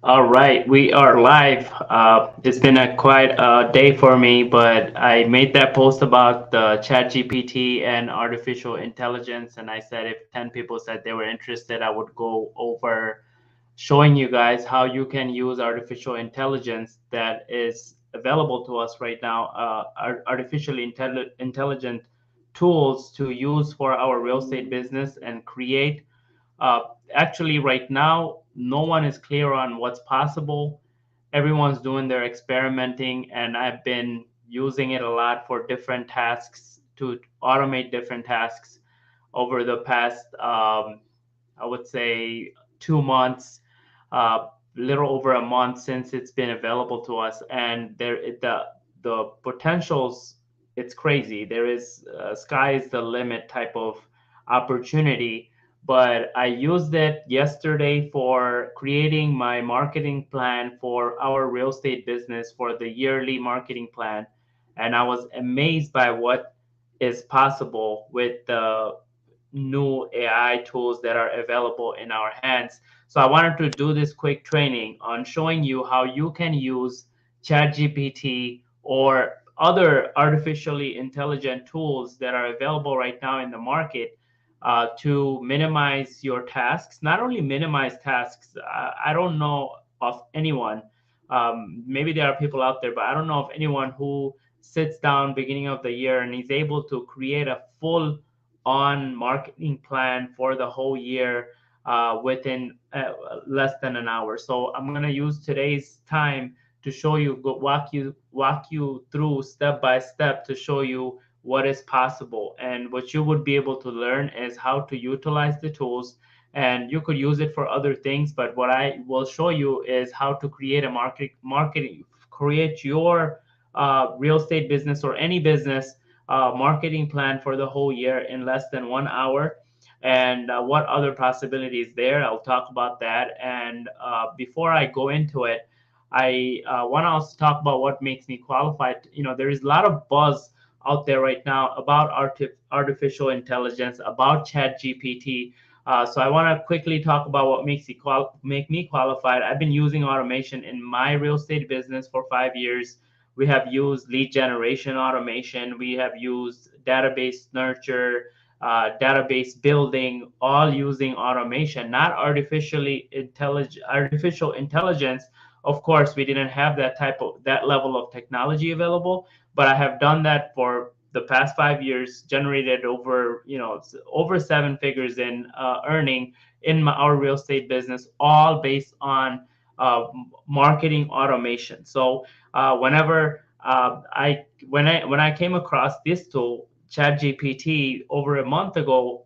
All right, we are live. It's been a quite a day for me, but I made that post about the ChatGPT and artificial intelligence, and I said if 10 people said they were interested, I would go over showing you guys how you can use artificial intelligence that is available to us right now, artificially intelligent tools to use for our real estate business and create uh, actually, right now, no one is clear on what's possible. Everyone's doing their experimenting, and I've been using it a lot for different tasks to automate different tasks over the past, I would say, 2 months, little over a month since it's been available to us, and the potentials, it's crazy. There is sky is the limit type of opportunity. But I used it yesterday for creating my marketing plan for our real estate business for the yearly marketing plan, and I was amazed by what is possible with the new AI tools that are available in our hands. So I wanted to do this quick training on showing you how you can use ChatGPT or other artificially intelligent tools that are available right now in the market to minimize your tasks. Not only minimize tasks, I don't know of anyone. Maybe there are people out there, but I don't know of anyone who sits down beginning of the year and is able to create a full on marketing plan for the whole year within less than an hour. So I'm going to use today's time to show you, walk you through step by step to show you what is possible. And what you would be able to learn is how to utilize the tools. And you could use it for other things, but what I will show you is how to create a create your real estate business or any business marketing plan for the whole year in less than 1 hour. And what other possibilities there? I'll talk about that. And before I go into it, I want to also talk about what makes me qualified. There is a lot of buzz out there right now about artificial intelligence, about Chat GPT. So I want to quickly talk about what make me qualified. I've been using automation in my real estate business for 5 years. We have used lead generation automation. We have used database nurture, database building, all using automation, not artificial intelligence. Of course, we didn't have that level of technology available, but I have done that for the past 5 years, generated over seven figures in earning in our real estate business, all based on marketing automation. So when I came across this tool, ChatGPT, over a month ago,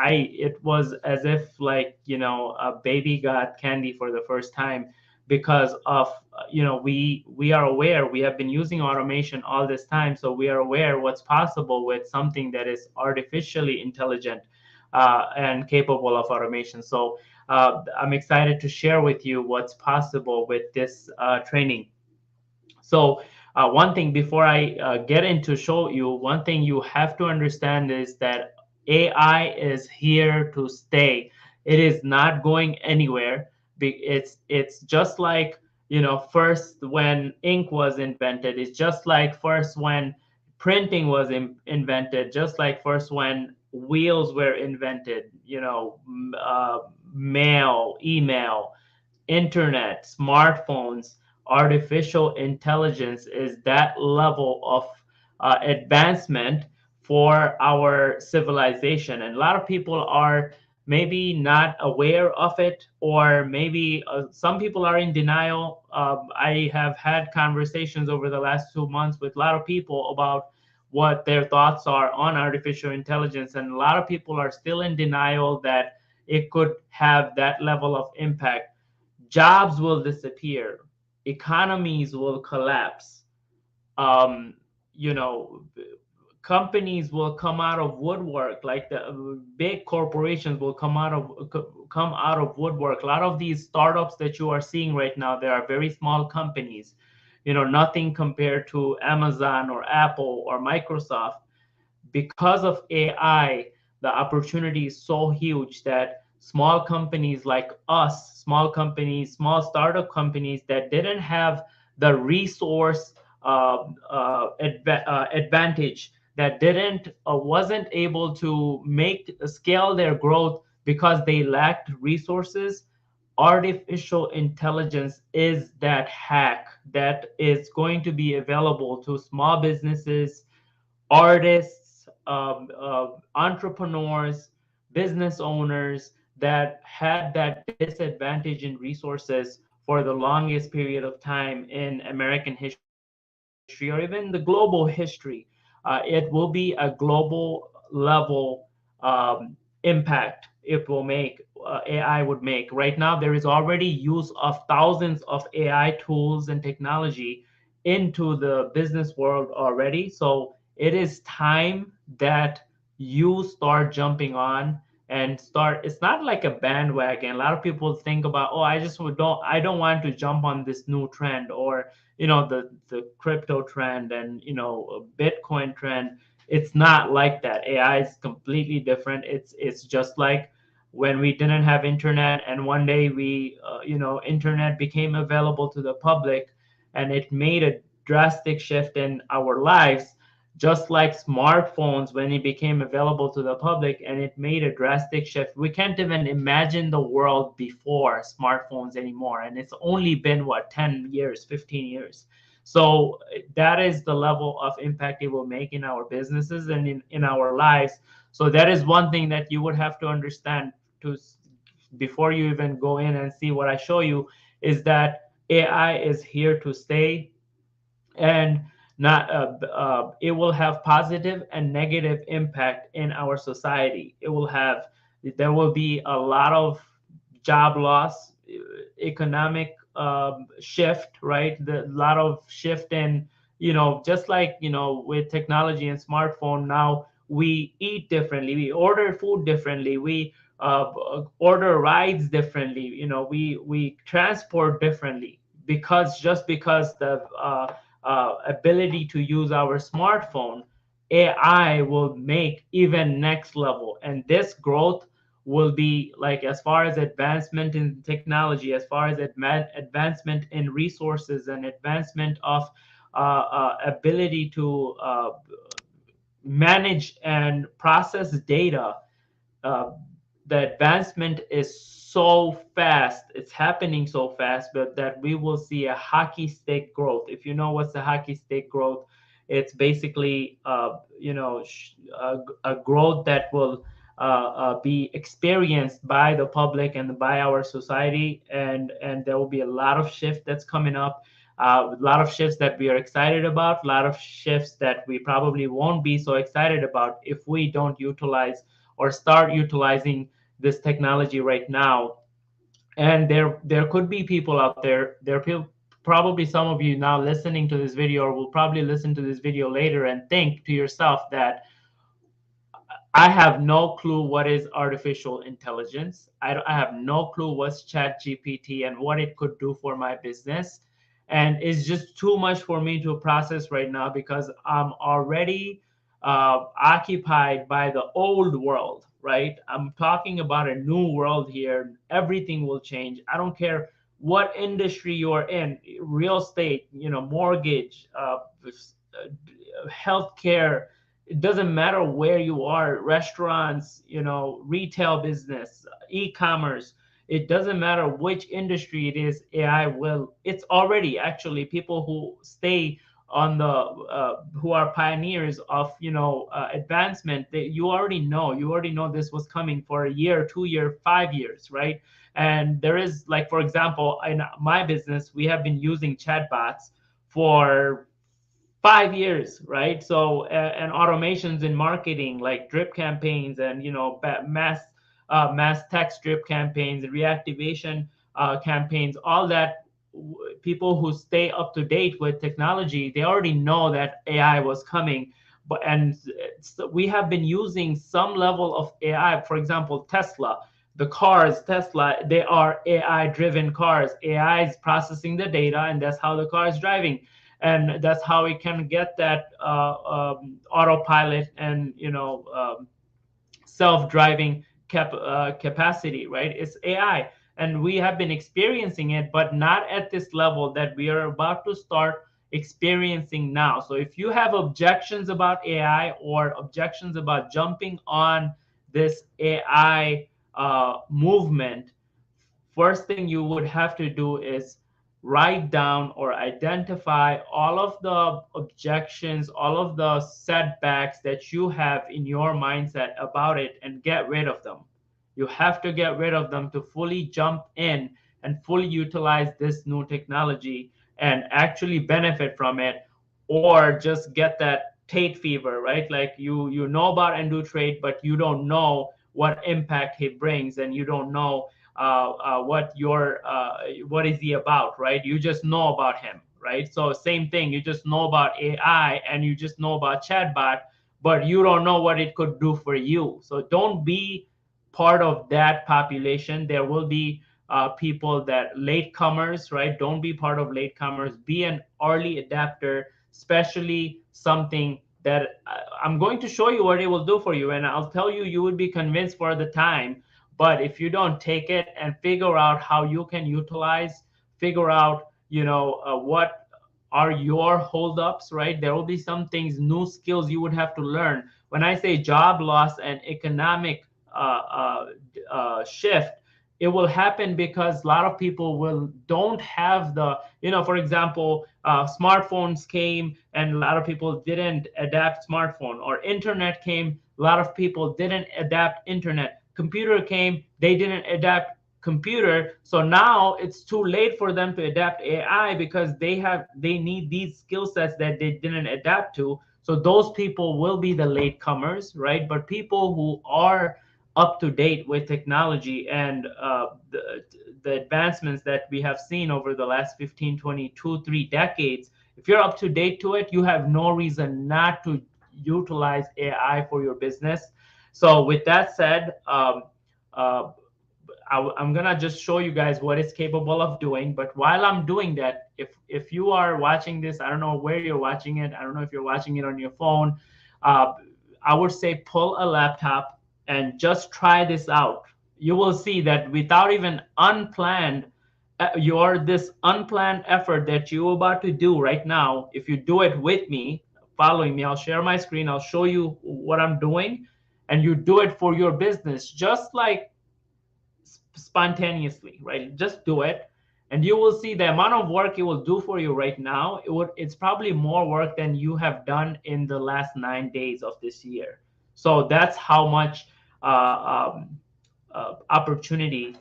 it was as if, like, a baby got candy for the first time, because of we are aware, we have been using automation all this time, so we are aware what's possible with something that is artificially intelligent and capable of automation. So I'm excited to share with you what's possible with this training. So one thing before I get into show you, one thing you have to understand is that AI is here to stay. It is not going anywhere. It's just like, first when ink was invented. It's just like first when printing was invented. Just like first when wheels were invented. Mail, email, internet, smartphones. Artificial intelligence is that level of advancement for our civilization. And a lot of people are maybe not aware of it, or maybe some people are in denial. I have had conversations over the last 2 months with a lot of people about what their thoughts are on artificial intelligence. And a lot of people are still in denial that it could have that level of impact. Jobs will disappear, economies will collapse, um, you know companies will come out of woodwork, like the big corporations will come out of woodwork. A lot of these startups that you are seeing right now, they are very small companies, nothing compared to Amazon or Apple or Microsoft. Because of AI, the opportunity is so huge that small companies like us, small companies, small startup companies that didn't have the resource advantage, that didn't wasn't able to make scale their growth because they lacked resources. Artificial intelligence is that hack that is going to be available to small businesses, artists, entrepreneurs, business owners that had that disadvantage in resources for the longest period of time in American history or even the global history. It will be a global level impact it will make, AI would make. Right now, there is already use of thousands of AI tools and technology into the business world already. So it is time that you start jumping on and start. It's not like a bandwagon. A lot of people think about, oh, I don't want to jump on this new trend, or the crypto trend, and Bitcoin trend. It's not like that. AI is completely different. It's just like when we didn't have internet, and one day internet became available to the public, and it made a drastic shift in our lives. Just like smartphones, when it became available to the public and it made a drastic shift, we can't even imagine the world before smartphones anymore, and it's only been what, 10 years, 15 years. So that is the level of impact it will make in our businesses and in our lives. So that is one thing that you would have to understand to before you even go in and see what I show you, is that AI is here to stay. And not it will have positive and negative impact in our society. There will be a lot of job loss, economic shift, right? The lot of shift in, just like, with technology and smartphone. Now we eat differently, we order food differently, we order rides differently, we transport differently, because the ability to use our smartphone, AI will make even next level. And this growth will be like, as far as advancement in technology, as far as advancement in resources, and advancement of ability to manage and process data. uh, the advancement is so fast, it's happening so fast, but that we will see a hockey stick growth. If you know what's the hockey stick growth, it's basically a growth that will be experienced by the public and by our society, and there will be a lot of shift that's coming up. A lot of shifts that we are excited about, a lot of shifts that we probably won't be so excited about if we don't utilize or start utilizing this technology right now. And there could be people out there. Probably some of you now listening to this video, or will probably listen to this video later, and think to yourself that I have no clue what is artificial intelligence. I have no clue what's chat GPT and what it could do for my business. And it's just too much for me to process right now, because I'm already occupied by the old world, right? I'm talking about a new world here. Everything will change. I don't care what industry you're in, real estate, mortgage, healthcare. It doesn't matter where you are, restaurants, retail business, e-commerce. It doesn't matter which industry it is. AI will, it's already actually people who stay on the who are pioneers of advancement. You already know this was coming for a year, 2 year, 5 years, right? And there is, like, for example, in my business, we have been using chatbots for 5 years, right? So and automations in marketing, like drip campaigns, and mass text drip campaigns, reactivation campaigns, all that. People who stay up to date with technology, they already know that AI was coming. But and so we have been using some level of AI. For example, Tesla, they are AI driven cars. AI is processing the data, and that's how the car is driving, and that's how we can get that autopilot and self-driving capacity, right? It's AI, and we have been experiencing it, but not at this level that we are about to start experiencing now. So if you have objections about AI or objections about jumping on this AI movement, first thing you would have to do is write down or identify all of the objections, all of the setbacks that you have in your mindset about it, and get rid of them. You have to get rid of them to fully jump in and fully utilize this new technology and actually benefit from it, or just get that Tate fever, right? Like you know about Trade, but you don't know what impact he brings, and you don't know what is he about, right? You just know about him, right? So same thing, you just know about AI and you just know about chatbot, but you don't know what it could do for you. So don't be part of that population. There will be people that latecomers, right? Don't be part of latecomers. Be an early adapter, especially something that I'm going to show you what it will do for you, and I'll tell you, you would be convinced for the time. But if you don't take it and figure out how you can utilize, figure out, what are your holdups, right? There will be some things, new skills you would have to learn. When I say job loss and economic shift, it will happen because a lot of people will don't have the, for example, smartphones came and a lot of people didn't adapt smartphone, or internet came, a lot of people didn't adapt internet. Computer came, they didn't adapt computer. So now it's too late for them to adapt AI because they need these skill sets that they didn't adapt to. So those people will be the latecomers, right? But people who are up to date with technology and the advancements that we have seen over the last 15, 22, 3 decades, if you're up to date to it, you have no reason not to utilize AI for your business. So with that said, uh, I'm gonna just show you guys what it's capable of doing. But while I'm doing that, if you are watching this, I don't know where you're watching it. I don't know if you're watching it on your phone. Uh, I would say pull a laptop and just try this out. You will see that without even unplanned, this unplanned effort that you're about to do right now, if you do it with me, following me, I'll share my screen, I'll show you what I'm doing, and you do it for your business, just like spontaneously, right? Just do it, and you will see the amount of work it will do for you right now. It's probably more work than you have done in the last 9 days of this year. So that's how much opportunity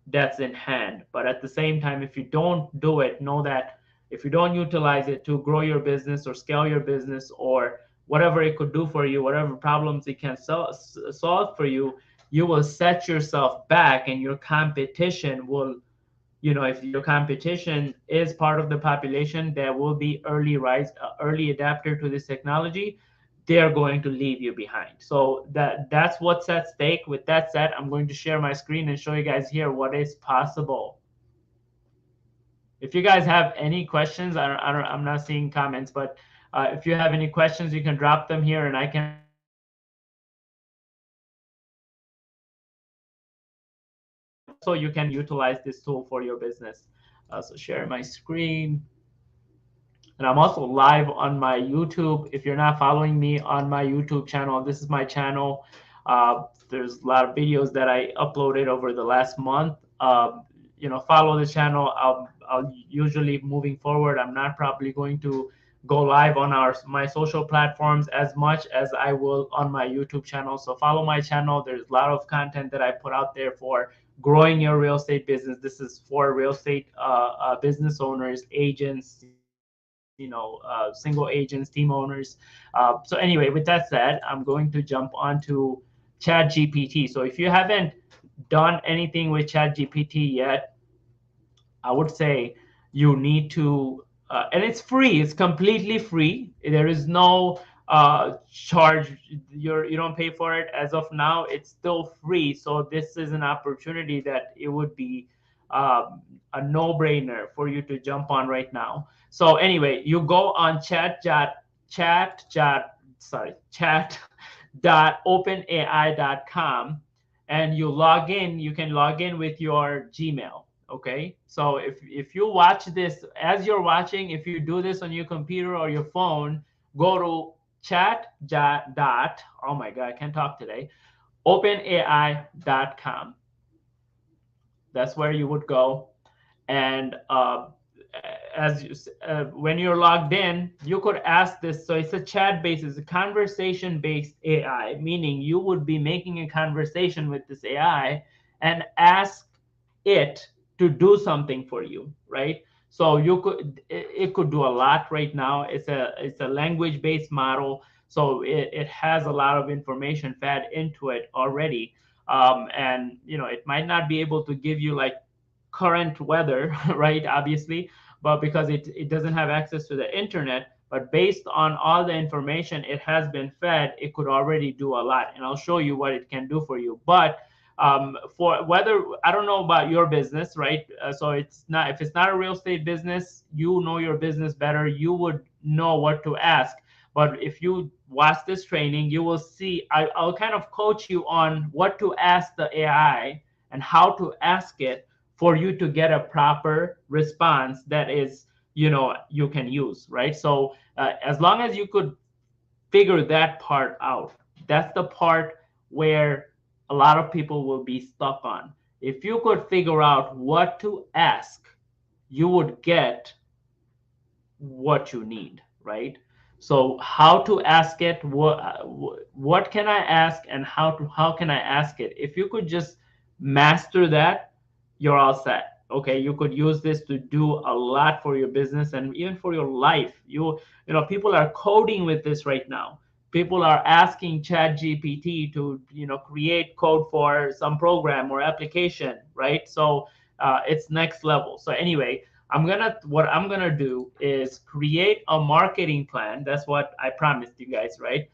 that's in hand. But at the same time, if you don't do it, know that if you don't utilize it to grow your business or scale your business or whatever it could do for you, whatever problems it can solve for you, you will set yourself back, and your competition will, if your competition is part of the population that will be early adapter to this technology, they're going to leave you behind. So that's what's at stake. With that said, I'm going to share my screen and show you guys here what is possible. If you guys have any questions, I'm not seeing comments, but if you have any questions, you can drop them here and I can so you can utilize this tool for your business. So share my screen. And I'm also live on my YouTube. If you're not following me on my YouTube channel, this is my channel. There's a lot of videos that I uploaded over the last month. Follow the channel. I'll usually, moving forward, I'm not probably going to go live on my social platforms as much as I will on my YouTube channel. So follow my channel. There's a lot of content that I put out there for growing your real estate business. This is for real estate business owners, agents, single agents, team owners. So anyway, with that said, I'm going to jump onto ChatGPT. So if you haven't done anything with ChatGPT yet, I would say you need to, and it's free. It's completely free. There is no charge. You don't pay for it as of now. It's still free. So this is an opportunity that it would be a no-brainer for you to jump on right now. So anyway, you go on chat.openai.com, and you log in, you can log in with your Gmail. Okay, so if you watch this, as you're watching, if you do this on your computer or your phone, go to oh my God, I can't talk today, openai.com. That's where you would go. And when you're logged in, you could ask this. So it's a chat based, it's a conversation based AI, meaning you would be making a conversation with this AI and ask it to do something for you, right? So it could do a lot right now. It's a language based model, so it has a lot of information fed into it already. And it might not be able to give you like current weather, right? Obviously, but because it doesn't have access to the internet, but based on all the information it has been fed, it could already do a lot. And I'll show you what it can do for you. But for whether, I don't know about your business, right? So it's not, if it's not a real estate business, you know your business better, you would know what to ask. But if you watch this training, you will see I'll kind of coach you on what to ask the AI and how to ask it for you to get a proper response that is, you can use, right? So as long as you could figure that part out, that's the part where a lot of people will be stuck on. If you could figure out what to ask, you would get what you need, right? So how to ask it, what can I ask, and how can I ask it? If you could just master that, you're all set. Okay, you could use this to do a lot for your business and even for your life. People are coding with this right now. People are asking ChatGPT to create code for some program or application, right? So it's next level. So anyway, what I'm gonna do is create a marketing plan. That's what I promised you guys, right?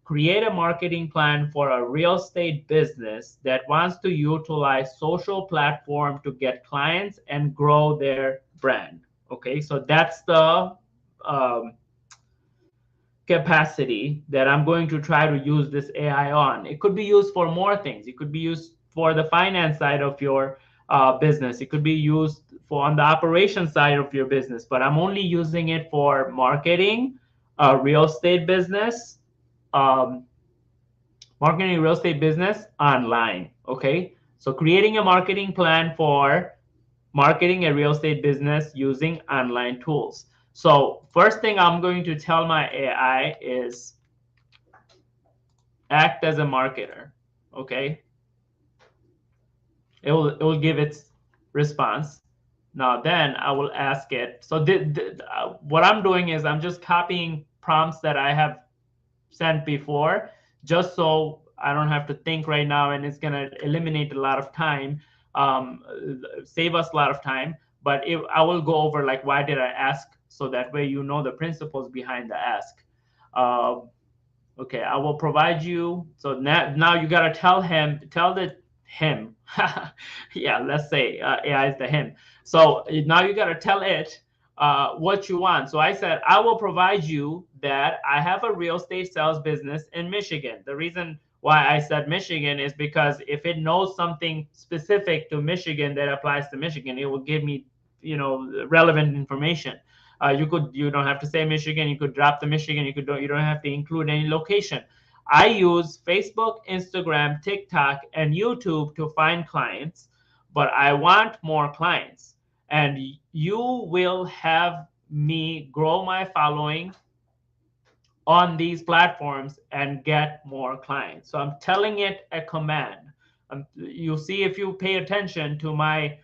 Create a marketing plan for a real estate business that wants to utilize social platform to get clients and grow their brand. Okay, so that's the um, capacity that I'm going to try to use this AI on. It could be used for more things. It could be used for the finance side of your business. It could be used for on the operation side of your business, but I'm only using it for marketing, real estate business, um, marketing real estate business online. Okay, so creating a marketing plan for marketing a real estate business using online tools. So first thing I'm going to tell my AI is act as a marketer. Okay, it will give its response. Now then I will ask it. So what I'm doing is I'm just copying prompts that I have sent before, just so I don't have to think right now, and it's going to eliminate a lot of time, save us a lot of time. But I will go over like, why did I ask, so that way you know the principles behind the ask. Okay, I will provide you. So now you got to tell him, yeah, let's say AI is the him. So now you got to tell it what you want. So I said, I will provide you that I have a real estate sales business in Michigan. The reason why I said Michigan is because if it knows something specific to Michigan that applies to Michigan, it will give me, relevant information. You don't have to say Michigan. You could drop the Michigan. You don't have to include any location. I use Facebook, Instagram, TikTok, and YouTube to find clients, but I want more clients. And you will have me grow my following on these platforms and get more clients. So I'm telling it a command. You'll see if you pay attention to my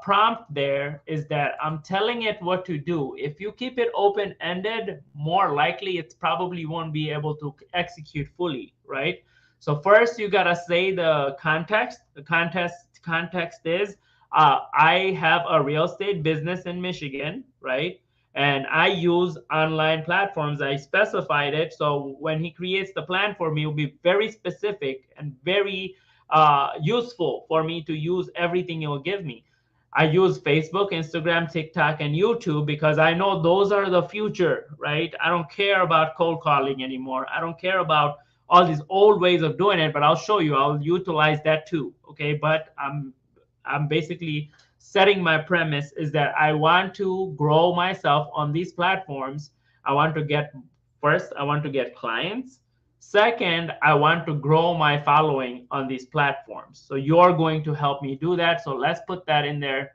prompt there, is that I'm telling it what to do. If you keep it open-ended, more likely it probably won't be able to execute fully, right? So first you gotta say the context. The context is I have a real estate business in Michigan, right? And I use online platforms. I specified it. So when he creates the plan for me, it will be very specific and very useful for me to use everything it will give me. I use Facebook, Instagram, TikTok, and YouTube because I know those are the future, right? I don't care about cold calling anymore. I don't care about all these old ways of doing it, but I'll show you. I'll utilize that too. Okay, but I'm basically setting my premise is that I want to grow myself on these platforms. I want to get first, I want to get clients. Second, I want to grow my following on these platforms. So you're going to help me do that. So let's put that in there.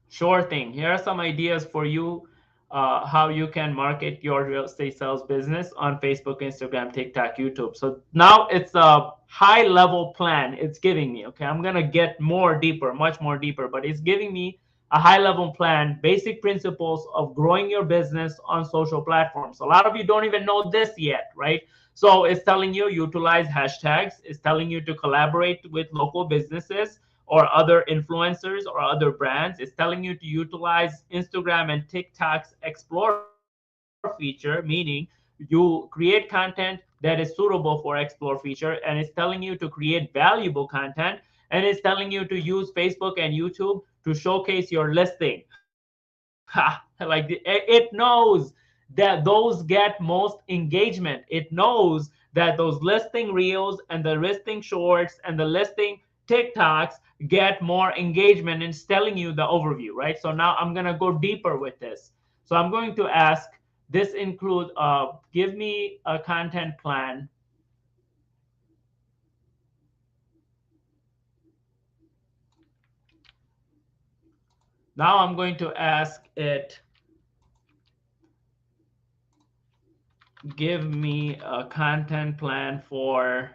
Sure thing. Here are some ideas for you how you can market your real estate sales business on Facebook, Instagram, TikTok, YouTube. So now it's a high level plan it's giving me. Okay, I'm going to get more deeper, much more deeper, but it's giving me a high level plan, basic principles of growing your business on social platforms. A lot of you don't even know this yet, right? So it's telling you utilize hashtags. It's telling you to collaborate with local businesses or other influencers or other brands. It's telling you to utilize Instagram and TikTok's explore feature, meaning you create content that is suitable for explore feature, and it's telling you to create valuable content, and it's telling you to use Facebook and YouTube to showcase your listing. Like it knows that those get most engagement. It knows that those listing reels and the listing shorts and the listing TikToks get more engagement, and it's telling you the overview, right? So now I'm gonna go deeper with this. So I'm going to ask, this include give me a content plan. Now I'm going to ask it, give me a content plan for,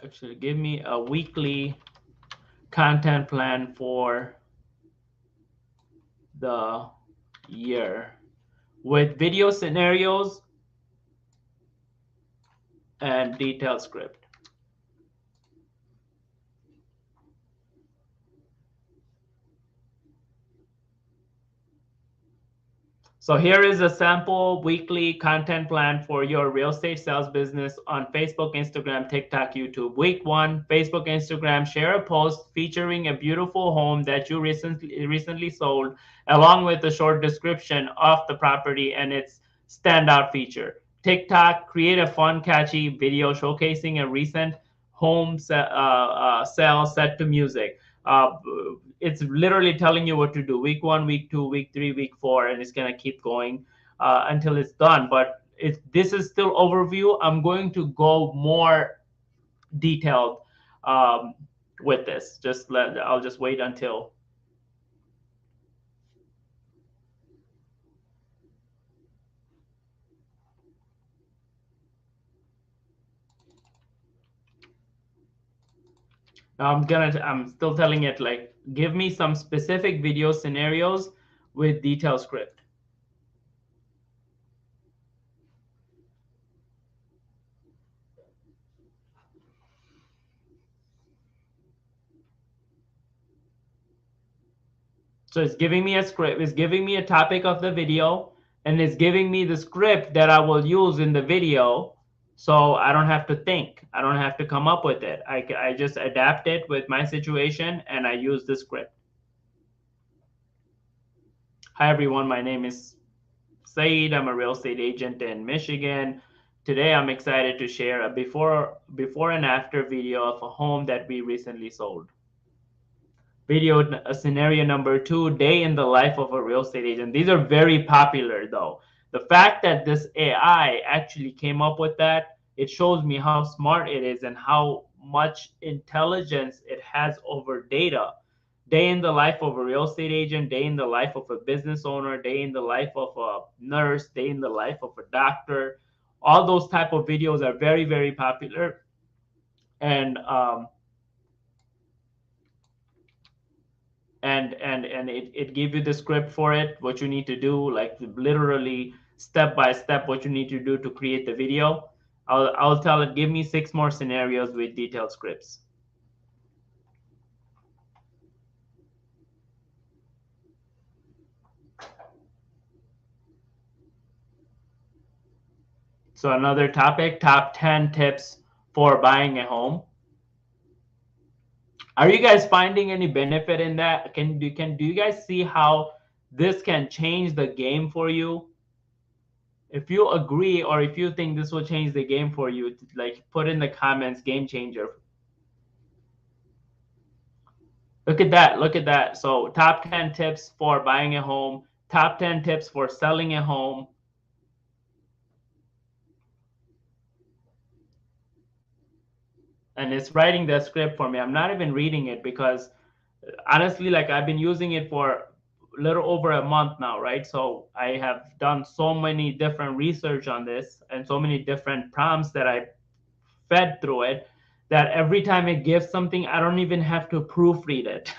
actually give me a weekly content plan for the year with video scenarios and detailed script. So here is a sample weekly content plan for your real estate sales business on Facebook, Instagram, TikTok, YouTube. Week 1, Facebook, Instagram, share a post featuring a beautiful home that you recently sold, along with a short description of the property and its standout feature. TikTok, create a fun, catchy video showcasing a recent home sale set to music. Uh, it's literally telling you what to do. Week 1, week 2, week 3, week 4, and it's gonna keep going until it's done. But if this is still overview, I'm going to go more detailed um, with this. I'll just wait until. Now I'm still telling it, like, give me some specific video scenarios with detailed script. So it's giving me a script, it's giving me a topic of the video, and it's giving me the script that I will use in the video. So I don't have to think. I don't have to come up with it. I just adapt it with my situation and I use the script. Hi, everyone. My name is Syed. I'm a real estate agent in Michigan. Today, I'm excited to share a before and after video of a home that we recently sold. Video scenario number 2, day in the life of a real estate agent. These are very popular, though. The fact that this AI actually came up with that, it shows me how smart it is and how much intelligence it has over data. Day in the life of a real estate agent, day in the life of a business owner, day in the life of a nurse, day in the life of a doctor. All those type of videos are very, very popular. And it give you the script for it, what you need to do, like literally step by step what you need to do to create the video. I'll tell it, give me 6 more scenarios with detailed scripts. So another topic, top 10 tips for buying a home. Are you guys finding any benefit in that? Do you guys see how this can change the game for you? If you agree, or if you think this will change the game for you, like put in the comments, game changer. Look at that. Look at that. So top 10 tips for buying a home, top 10 tips for selling a home. And it's writing the script for me. I'm not even reading it because honestly, like I've been using it for a little over a month now, right? So I have done so many different research on this and so many different prompts that I fed through it, that every time it gives something, I don't even have to proofread it.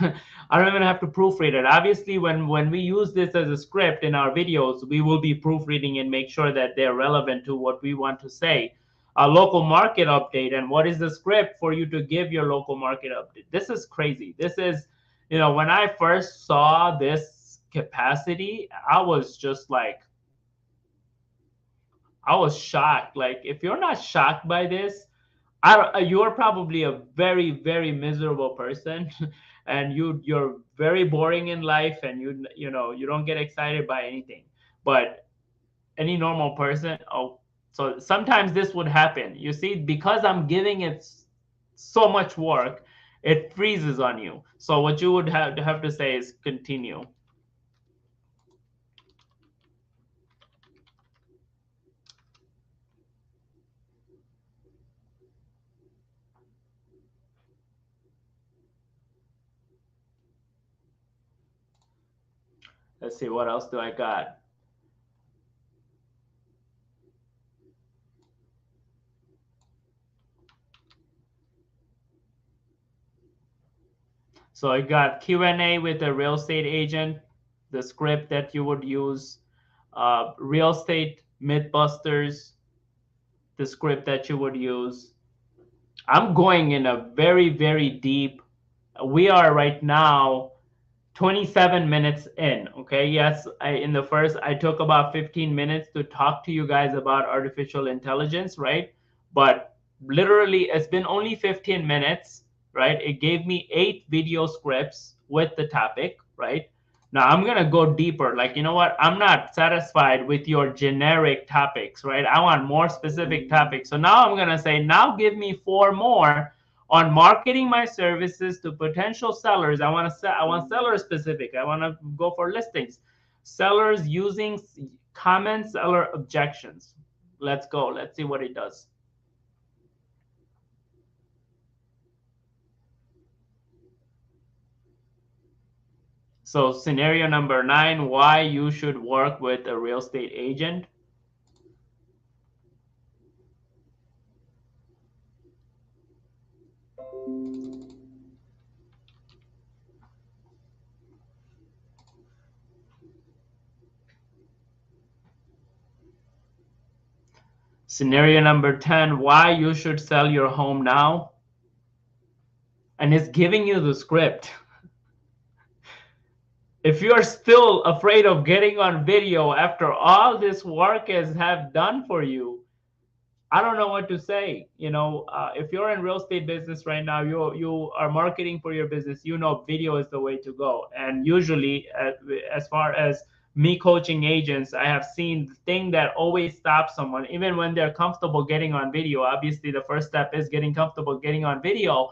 I don't even have to proofread it. Obviously, when we use this as a script in our videos, we will be proofreading and make sure that they're relevant to what we want to say. A local market update, and what is the script for you to give your local market update? This is crazy. This is, when I first saw this capacity, I was just like, I was shocked. Like, if you're not shocked by this, you're probably a very, very miserable person, and you're very boring in life, and you don't get excited by anything. But any normal person, oh, so sometimes this would happen. You see, because I'm giving it so much work, it freezes on you. So what you would have to say is continue. Let's see, what else do I got? So I got Q&A with a real estate agent, the script that you would use, real estate mythbusters, the script that you would use. I'm going in a very, very deep. We are right now 27 minutes in. Okay. Yes. In the first, I took about 15 minutes to talk to you guys about artificial intelligence, right? But literally, it's been only 15 minutes, right? It gave me 8 video scripts with the topic, right? Now I'm going to go deeper. Like, you know what? I'm not satisfied with your generic topics, right? I want more specific topics. So now I'm going to say, now give me 4 more on marketing my services to potential sellers. I want seller specific. I want to go for listings. Sellers using common seller objections. Let's go. Let's see what it does. So scenario number 9, why you should work with a real estate agent. Scenario number 10, why you should sell your home now. And it's giving you the script. If you're still afraid of getting on video after all this work has have done for you, I don't know what to say. If you're in real estate business right now, you are marketing for your business. Video is the way to go. And usually, as far as me coaching agents, I have seen the thing that always stops someone, even when they're comfortable getting on video. Obviously, the first step is getting comfortable getting on video.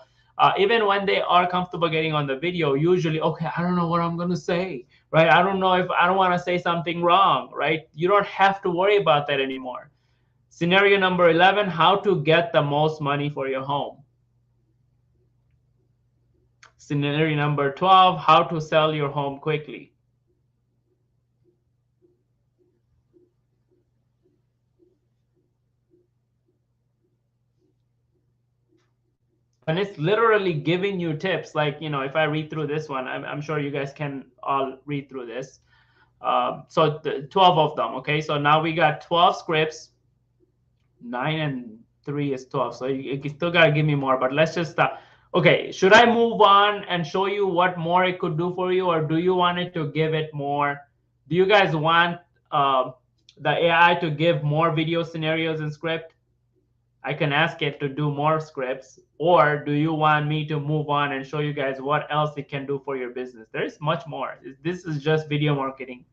Even when they are comfortable getting on the video, usually, okay, I don't know what I'm gonna say, right? I don't know if I don't want to say something wrong, right? You don't have to worry about that anymore. Scenario number 11, how to get the most money for your home. Scenario number 12, how to sell your home quickly. And it's literally giving you tips. Like, if I read through this one, I'm sure you guys can all read through this. So 12 of them. Okay, so now we got 12 scripts. 9 and 3 is 12. So you still got to give me more, but let's just stop. Okay, should I move on and show you what more it could do for you, or do you want it to give it more? Do you guys want the AI to give more video scenarios and script? I can ask it to do more scripts, or do you want me to move on and show you guys what else it can do for your business? There is much more. This is just video marketing.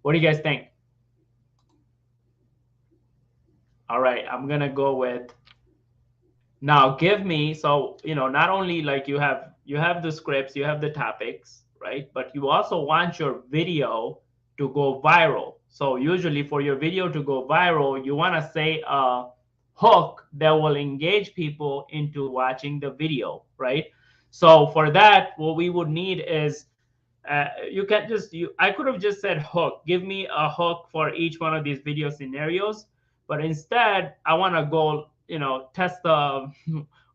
What do you guys think? All right, I'm gonna go with, now give me, so not only like you have the scripts, you have the topics, right? But you also want your video to go viral. So usually for your video to go viral, you want to say a hook that will engage people into watching the video, right? So for that, what we would need is, you can just, I could have just said hook, give me a hook for each one of these video scenarios, but instead I want to go test the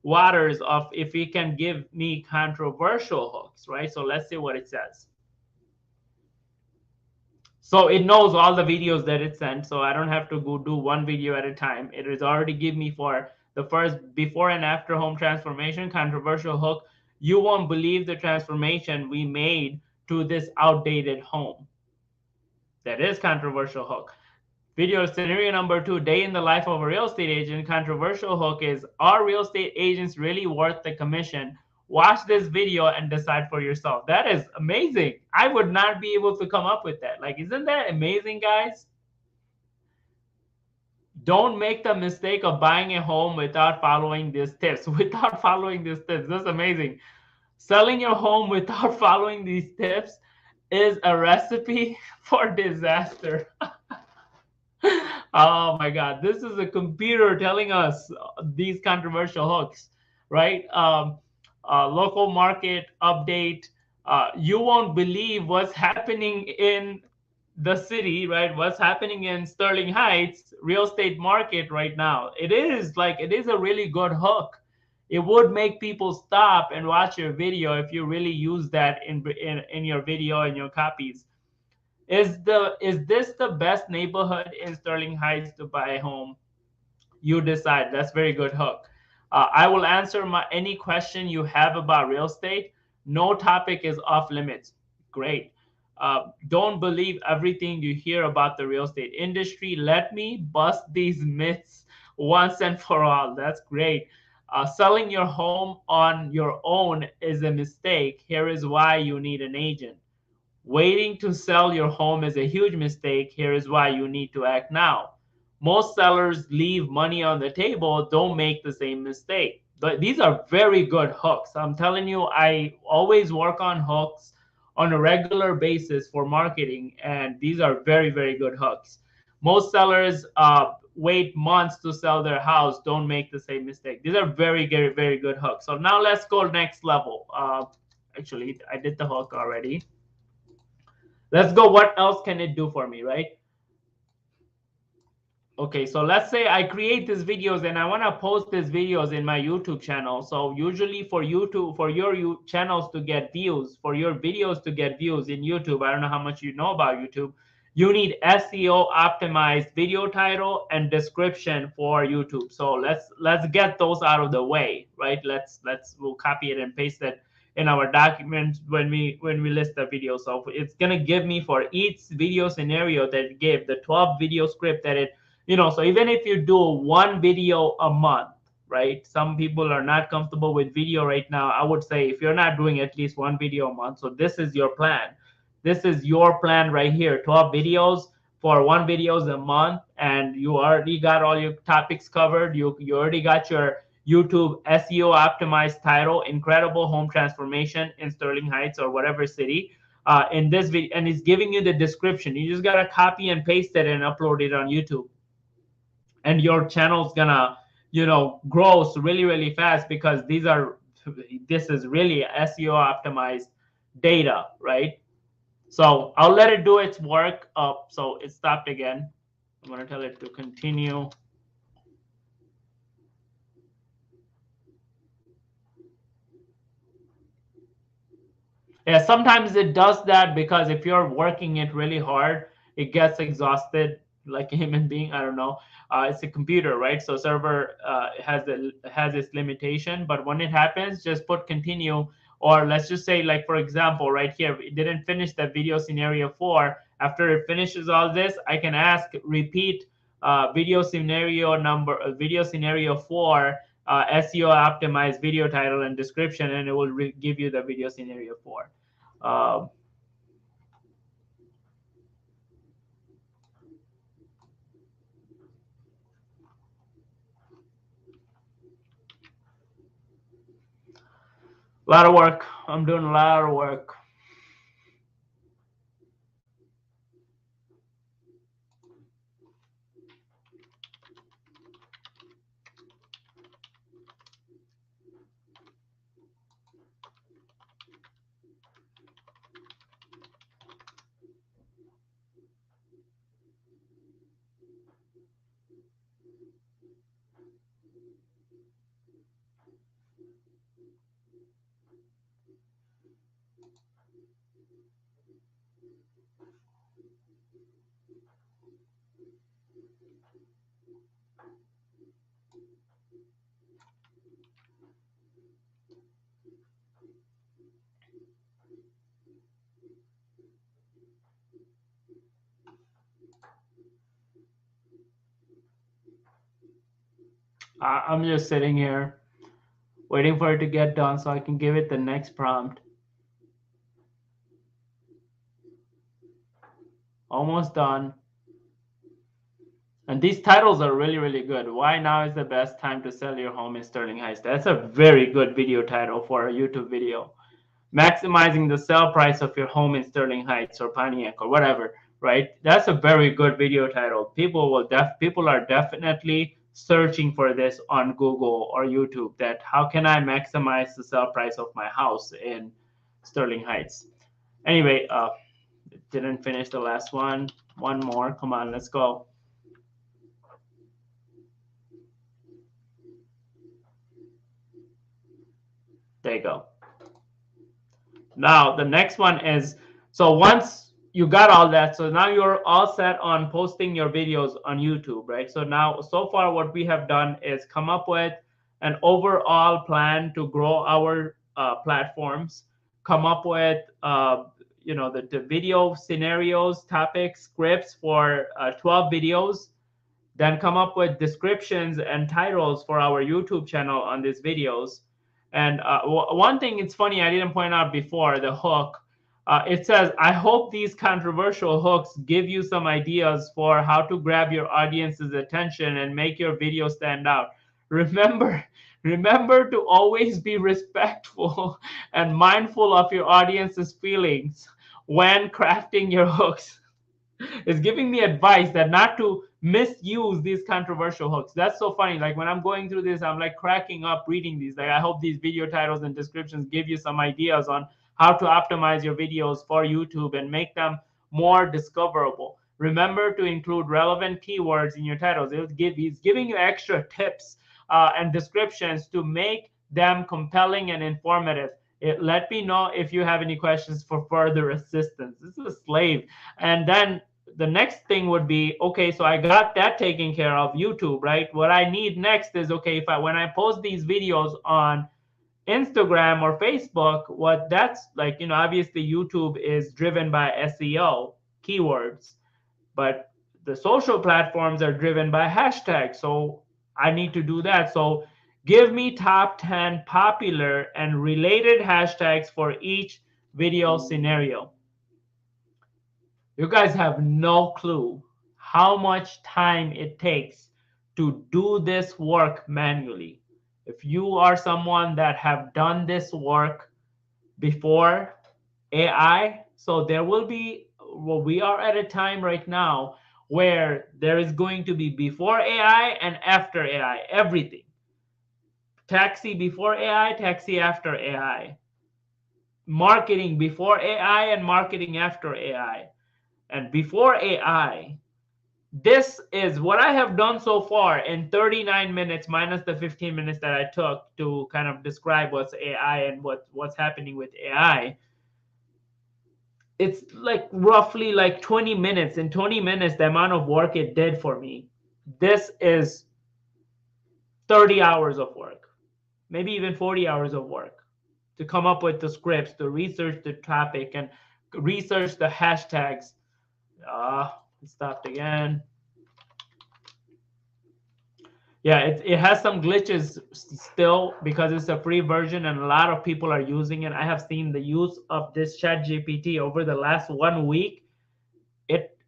waters of if it can give me controversial hooks, right? So let's see what it says. So it knows all the videos that it sent, so I don't have to go do one video at a time. It has already give me for the first before and after home transformation controversial hook. You won't believe the transformation we made to this outdated home. That is controversial hook. Video scenario number 2, day in the life of a real estate agent. Controversial hook is, are real estate agents really worth the commission? Watch this video and decide for yourself. That is amazing. I would not be able to come up with that. Like, isn't that amazing, guys? Don't make the mistake of buying a home without following these tips. Without following these tips. That's amazing. Selling your home without following these tips is a recipe for disaster. Oh my God, this is a computer telling us these controversial hooks, right? Local market update. You won't believe what's happening in the city, right? What's happening in Sterling Heights real estate market right now. It is a really good hook. It would make people stop and watch your video if you really use that in your video and your copies. Is this the best neighborhood in Sterling Heights to buy a home? You decide. That's very good hook. I will answer any question you have about real estate. No topic is off limits. Great. Don't believe everything you hear about the real estate industry. Let me bust these myths once and for all. That's great. Selling your home on your own is a mistake. Here is why you need an agent. Waiting to sell your home is a huge mistake. Here is why you need to act now. Most sellers leave money on the table. Don't make the same mistake. But these are very good hooks. I'm telling you, I always work on hooks on a regular basis for marketing, and these are very, very good hooks. Most sellers wait months to sell their house. Don't make the same mistake. These are very, very, very good hooks. So now let's go next level. Actually, I did the hook already. Let's go. What else can it do for me, right? Okay, so let's say I create these videos and I want to post these videos in my YouTube channel. So usually for YouTube, for your channels to get views, for your videos to get views in YouTube, I don't know how much you know about YouTube, you need SEO optimized video title and description for YouTube. So let's get those out of the way, right? We'll copy it and paste it in our document when we list the video. So it's gonna give me for each video scenario that it gave the 12 video script that it, so even if you do one video a month, right? Some people are not comfortable with video right now. I would say if you're not doing at least one video a month, so this is your plan. This is your plan right here. 12 videos for one videos a month, and you already got all your topics covered. You already got your YouTube SEO optimized title, incredible home transformation in Sterling Heights or whatever city. In this video, and it's giving you the description. You just gotta copy and paste it and upload it on YouTube. And your channel's gonna grow really, really fast, because this is really SEO optimized data, right? So I'll let it do its work. So it stopped again. I'm gonna tell it to continue. Yeah, sometimes it does that because if you're working it really hard, it gets exhausted like a human being. I don't know. It's a computer, right? So server has its limitation. But when it happens, just put continue, or let's just say, like for example, right here, it didn't finish the video scenario 4. After it finishes all this, I can ask repeat video scenario 4, SEO optimized video title and description, and it will give you the video scenario 4. A lot of work. I'm doing a lot of work. I'm just sitting here waiting for it to get done so I can give it the next prompt. Almost done. And these titles are really, really good. Why now is the best time to sell your home in Sterling Heights? That's a very good video title for a YouTube video. Maximizing the sale price of your home in Sterling Heights or Pontiac or whatever, right? That's a very good video title. People are definitely searching for this on Google or YouTube. That how can I maximize the sale price of my house in Sterling Heights? Anyway, didn't finish the last one. One more. Come on, let's go. There you go. Now the next one is, so once you got all that, so now you're all set on posting your videos on YouTube, right? So now, so far what we have done is come up with an overall plan to grow our platforms, come up with the video scenarios, topics, scripts for 12 videos, then come up with descriptions and titles for our YouTube channel on these videos. And one thing, it's funny, I didn't point out before, the hook. It says, I hope these controversial hooks give you some ideas for how to grab your audience's attention and make your video stand out. Remember to always be respectful and mindful of your audience's feelings when crafting your hooks. Is giving me advice that not to misuse these controversial hooks. That's so funny. Like when I'm going through this, I'm like cracking up reading these. Like I hope these video titles and descriptions give you some ideas on how to optimize your videos for YouTube and make them more discoverable. Remember to include relevant keywords in your titles. He's giving you extra tips and descriptions to make them compelling and informative. Let me know if you have any questions for further assistance. This is a slave. And then the next thing would be, okay, so I got that taken care of, YouTube, right? What I need next is, okay, when I post these videos on Instagram or Facebook, what that's like, obviously YouTube is driven by SEO keywords, but the social platforms are driven by hashtags. So I need to do that. So give me top 10 popular and related hashtags for each video scenario. You guys have no clue how much time it takes to do this work manually. If you are someone that have done this work before AI, so there will be, well, we are at a time right now where there is going to be before AI and after AI, everything. Taxi before AI, taxi after AI. Marketing before AI and marketing after AI. And before AI, this is what I have done so far in 39 minutes minus the 15 minutes that I took to kind of describe what's AI and what's happening with AI. It's like roughly like 20 minutes. In 20 minutes, the amount of work it did for me, this is 30 hours of work, maybe even 40 hours of work to come up with the scripts, to research the topic and research the hashtags. It stopped again. Yeah, it has some glitches still because it's a free version and a lot of people are using it. I have seen the use of this chat GPT over the last 1 week.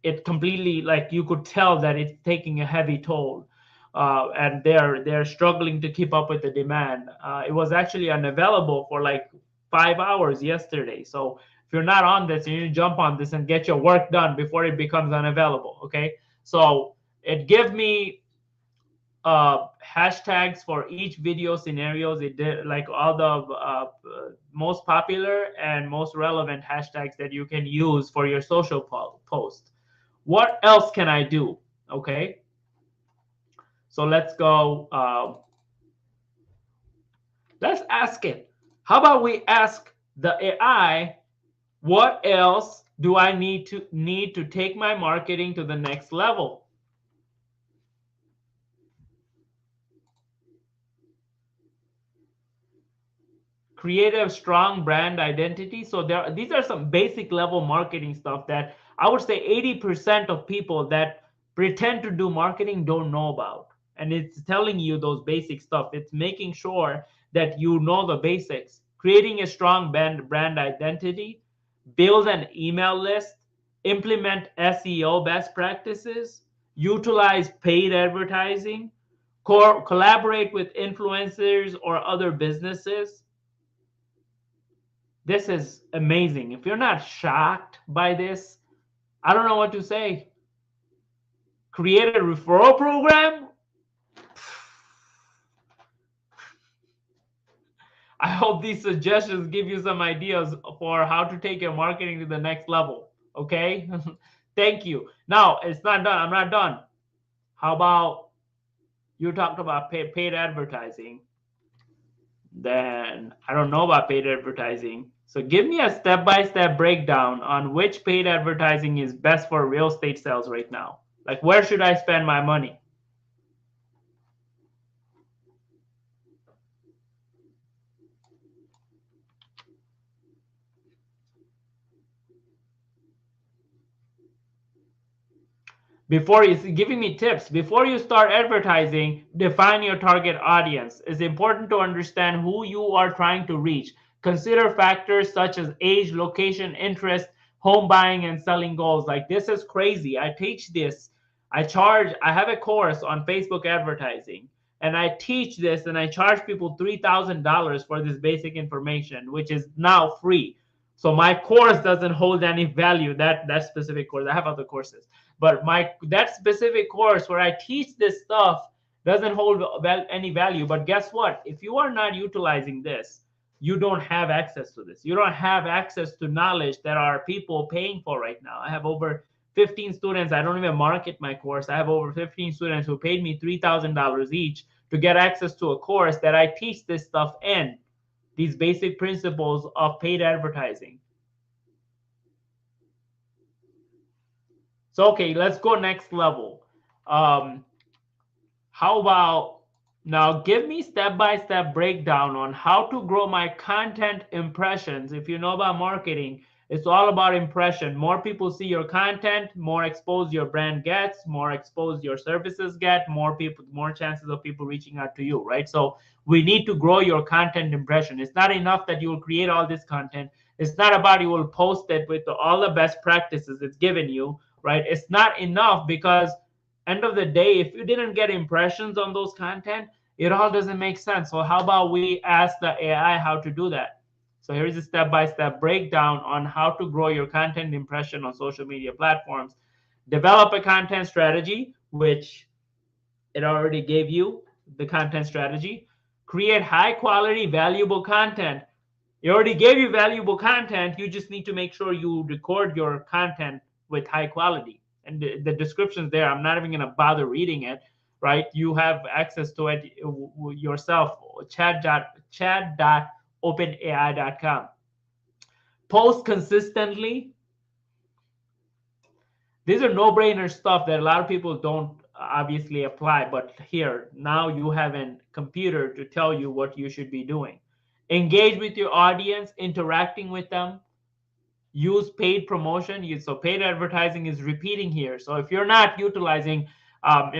It completely, like, you could tell that it's taking a heavy toll, and they're struggling to keep up with the demand. It was actually unavailable for like 5 hours yesterday. So if you're not on this, you need to jump on this and get your work done before it becomes unavailable. Okay, so it gives me hashtags for each video scenarios. It did like all the most popular and most relevant hashtags that you can use for your social post. What else can I do? Okay, so let's go. Let's ask it. How about we ask the AI, what else do I need to take my marketing to the next level? Create a strong brand identity. So these are some basic level marketing stuff that I would say 80% of people that pretend to do marketing don't know about. And it's telling you those basic stuff. It's making sure that you know the basics. Creating a strong brand identity, build an email list, implement SEO best practices, utilize paid advertising, collaborate with influencers or other businesses. This is amazing. If you're not shocked by this, I don't know what to say. Create a referral program? I hope these suggestions give you some ideas for how to take your marketing to the next level. Okay? Thank you. Now, it's not done. I'm not done. How about you talked about paid advertising? Then I don't know about paid advertising. So give me a step-by-step breakdown on which paid advertising is best for real estate sales right now. Like, where should I spend my money? Before you giving me tips, before you start advertising, define your target audience. It's important to understand who you are trying to reach. Consider factors such as age, location, interest, home buying, and selling goals. Like, this is crazy. I teach this. I have a course on Facebook advertising, and I teach this and I charge people $3,000 for this basic information, which is now free. So my course doesn't hold any value, that specific course. I have other courses, but that specific course where I teach this stuff doesn't hold any value. But guess what? If you are not utilizing this, you don't have access to this. You don't have access to knowledge that are people paying for right now. I have over 15 students. I don't even market my course. I have over 15 students who paid me $3,000 each to get access to a course that I teach this stuff in, these basic principles of paid advertising. So, okay, let's go next level. How about now give me step-by-step breakdown on how to grow my content impressions. If you know about marketing, it's all about impression. More people see your content, more exposed your brand gets, more exposed your services get, more chances of people reaching out to you, right? So we need to grow your content impression. It's not enough that you will create all this content. It's not about you will post it with all the best practices it's given you, right? It's not enough, because end of the day, if you didn't get impressions on those content, it all doesn't make sense. So how about we ask the AI how to do that? So here's a step-by-step breakdown on how to grow your content impression on social media platforms. Develop a content strategy, which it already gave you the content strategy. Create high quality, valuable content. It already gave you valuable content. You just need to make sure you record your content with high quality. And the description's there. I'm not even going to bother reading it, right? You have access to it yourself. Chat.openai.com. Post consistently. These are no-brainer stuff that a lot of people don't obviously apply, but here, now you have a computer to tell you what you should be doing. Engage with your audience, interacting with them. Use paid promotion. So paid advertising is repeating here. So if you're not utilizing, A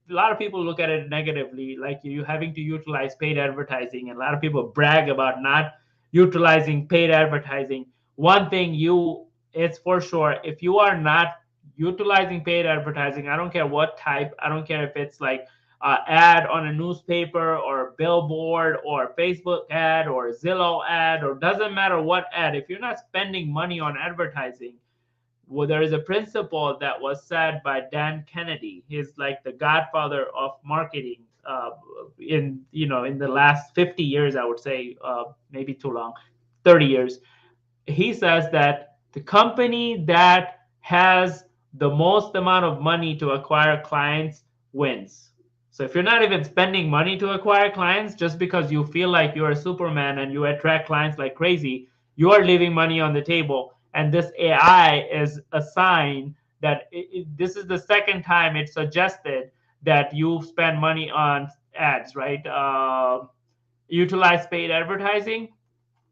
lot of people look at it negatively, like you having to utilize paid advertising, and a lot of people brag about not utilizing paid advertising. One thing you it's for sure, if you are not utilizing paid advertising, I don't care what type, I don't care if it's like ad on a newspaper or a billboard or Facebook ad or Zillow ad, or doesn't matter what ad, if you're not spending money on advertising. Well, there is a principle that was said by Dan Kennedy. He's like the godfather of marketing in the last 50 years, I would say, maybe too long, 30 years. He says that the company that has the most amount of money to acquire clients wins. So if you're not even spending money to acquire clients, just because you feel like you're a Superman and you attract clients like crazy, you are leaving money on the table. And this AI is a sign that this is the second time it suggested that you spend money on ads, right? Utilize paid advertising.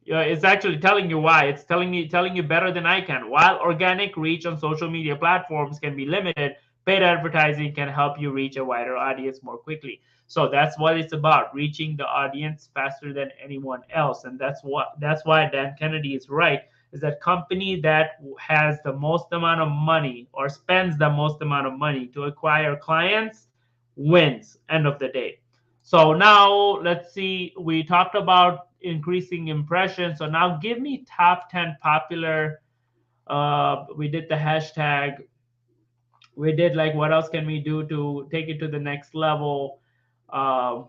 It's actually telling you why. It's telling you better than I can. While organic reach on social media platforms can be limited, paid advertising can help you reach a wider audience more quickly. So that's what it's about, reaching the audience faster than anyone else. And that's why Dan Kennedy is right, is that company that has the most amount of money or spends the most amount of money to acquire clients wins, end of the day. So now let's see, we talked about increasing impressions. So now give me top 10 popular, we did the hashtag, we did like what else can we do to take it to the next level. Uh,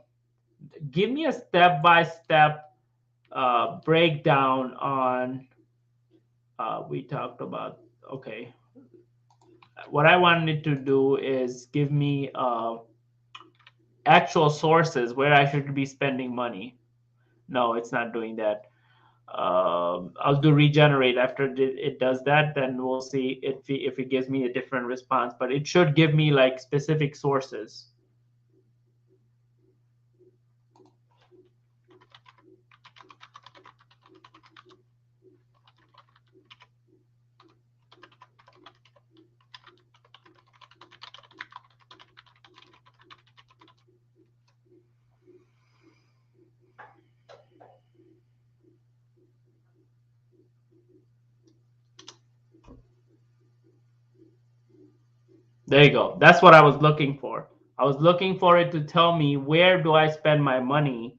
Give me a step-by-step breakdown on, we talked about, okay. What I wanted to do is give me actual sources where I should be spending money. No, it's not doing that. I'll do regenerate after it does that. Then we'll see if it gives me a different response. But it should give me like specific sources. There you go. That's what I was looking for. I was looking for it to tell me where do I spend my money.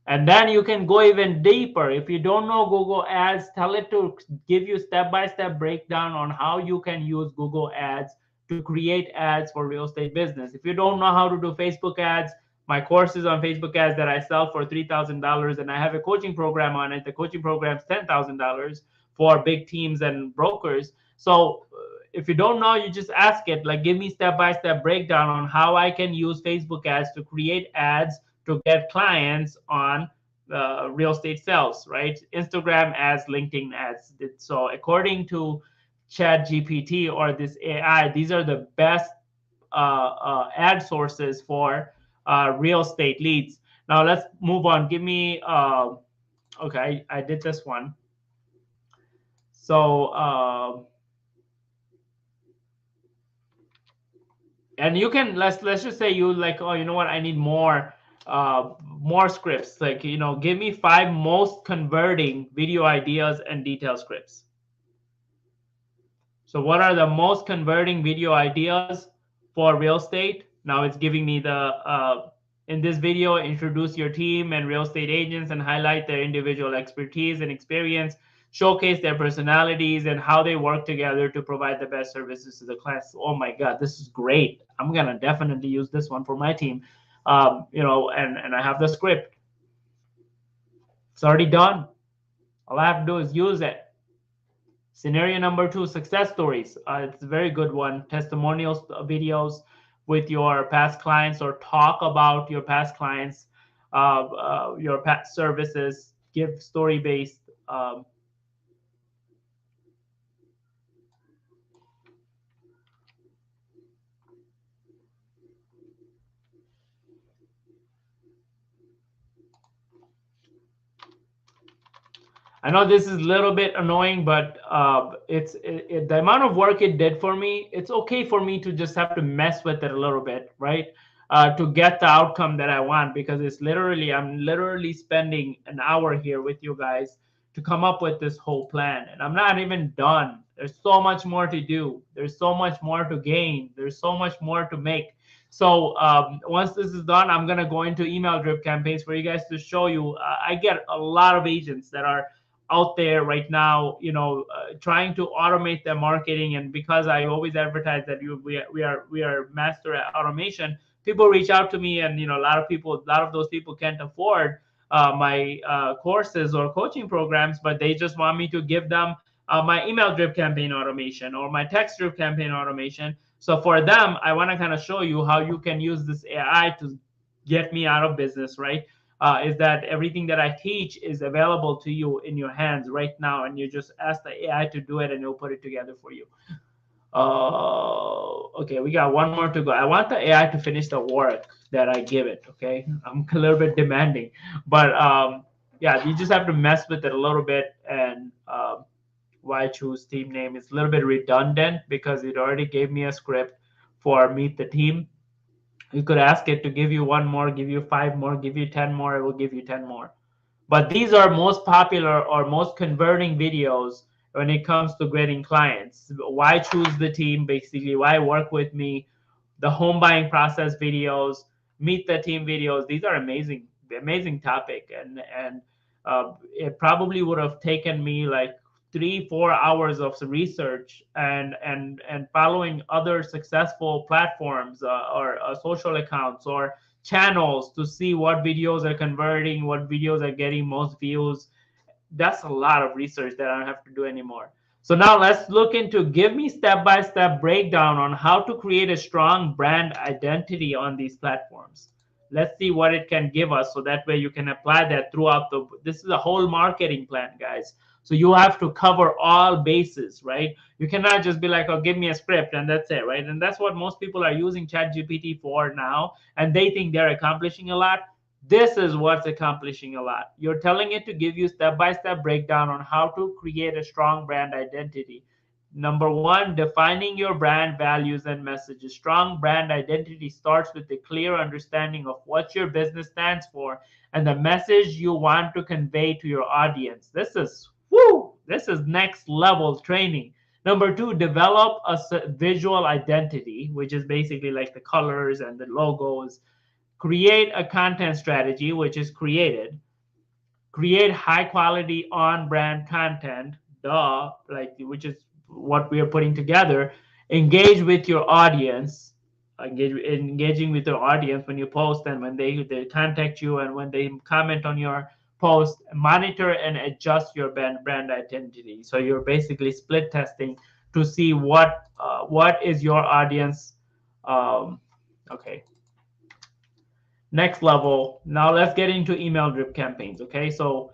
And then you can go even deeper. If you don't know Google Ads, tell it to give you step-by-step breakdown on how you can use Google Ads to create ads for real estate business. If you don't know how to do Facebook ads, my course is on Facebook ads that I sell for $3,000, and I have a coaching program on it. The coaching program is $10,000 for big teams and brokers. So if you don't know, you just ask it, like, give me step-by-step breakdown on how I can use Facebook ads to create ads to get clients on real estate sales, right? Instagram ads, LinkedIn ads. So according to ChatGPT or this AI, these are the best ad sources for real estate leads. Now let's move on. Give me, okay, I did this one. So, and you can, let's just say you like, oh, you know what, I need more scripts, like, give me 5 most converting video ideas and detail scripts. So what are the most converting video ideas for real estate? Now it's giving me the in this video, introduce your team and real estate agents and highlight their individual expertise and experience, showcase their personalities and how they work together to provide the best services to the clients. Oh my God, this is great. I'm gonna definitely use this one for my team. And I have the script. It's already done. All I have to do is use it. Scenario number 2, success stories. It's a very good one. Testimonials, videos with your past clients, or talk about your past clients, your past services. Give story based. I know this is a little bit annoying, but the amount of work it did for me. It's okay for me to just have to mess with it a little bit, right? To get the outcome that I want, because I'm literally spending an hour here with you guys to come up with this whole plan, and I'm not even done. There's so much more to do. There's so much more to gain. There's so much more to make. So once this is done, I'm gonna go into email drip campaigns for you guys to show you. I get a lot of agents that are out there right now, trying to automate their marketing. And because I always advertise that we are master at automation, people reach out to me, and a lot of those people can't afford my courses or coaching programs, but they just want me to give them my email drip campaign automation or my text drip campaign automation. So for them, I want to kind of show you how you can use this AI to get me out of business, right? Is that everything that I teach is available to you in your hands right now, and you just ask the AI to do it, and it'll put it together for you. Okay, we got one more to go. I want the AI to finish the work that I give it. Okay, I'm a little bit demanding, but yeah, you just have to mess with it a little bit. And why choose team name? It's a little bit redundant because it already gave me a script for meet the team. You could ask it to give you one more, give you five more, give you 10 more. It will give you 10 more. But these are most popular or most converting videos when it comes to getting clients. Why choose the team? Basically, why work with me? The home buying process videos, meet the team videos. These are amazing topic. And it probably would have taken me like 3-4 hours of research and following other successful platforms or social accounts or channels to see what videos are converting, what videos are getting most views. That's a lot of research that I don't have to do anymore. So now let's look into, give me step-by-step breakdown on how to create a strong brand identity on these platforms. Let's see what it can give us, so that way you can apply that throughout this is a whole marketing plan, guys. So you have to cover all bases, right? You cannot just be like, oh, give me a script and that's it, right? And that's what most people are using ChatGPT for now, and they think they're accomplishing a lot. This is what's accomplishing a lot. You're telling it to give you step-by-step breakdown on how to create a strong brand identity. Number one, defining your brand values and messages. Strong brand identity starts with a clear understanding of what your business stands for and the message you want to convey to your audience. This is next level training. Number two, develop a visual identity, which is basically like the colors and the logos. Create a content strategy, which is create high quality on brand content, which is what we are putting together. Engage with your audience. Engaging with your audience when you post and when they contact you and when they comment on your post. Monitor and adjust your brand identity. So you're basically split testing to see what is your audience. Okay, next level. Now let's get into email drip campaigns. Okay, so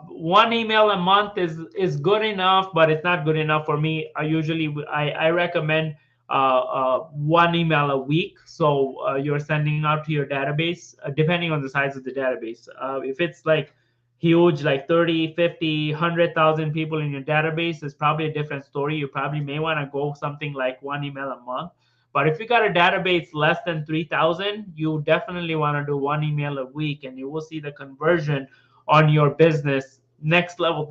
one email a month is good enough, but it's not good enough for me. I recommend one email a week. So you're sending out to your database, depending on the size of the database. If it's like huge, like 30, 50, 100,000 people in your database, it's probably a different story. You probably may want to go something like one email a month. But if you got a database less than 3,000, you definitely want to do one email a week, and you will see the conversion on your business next level.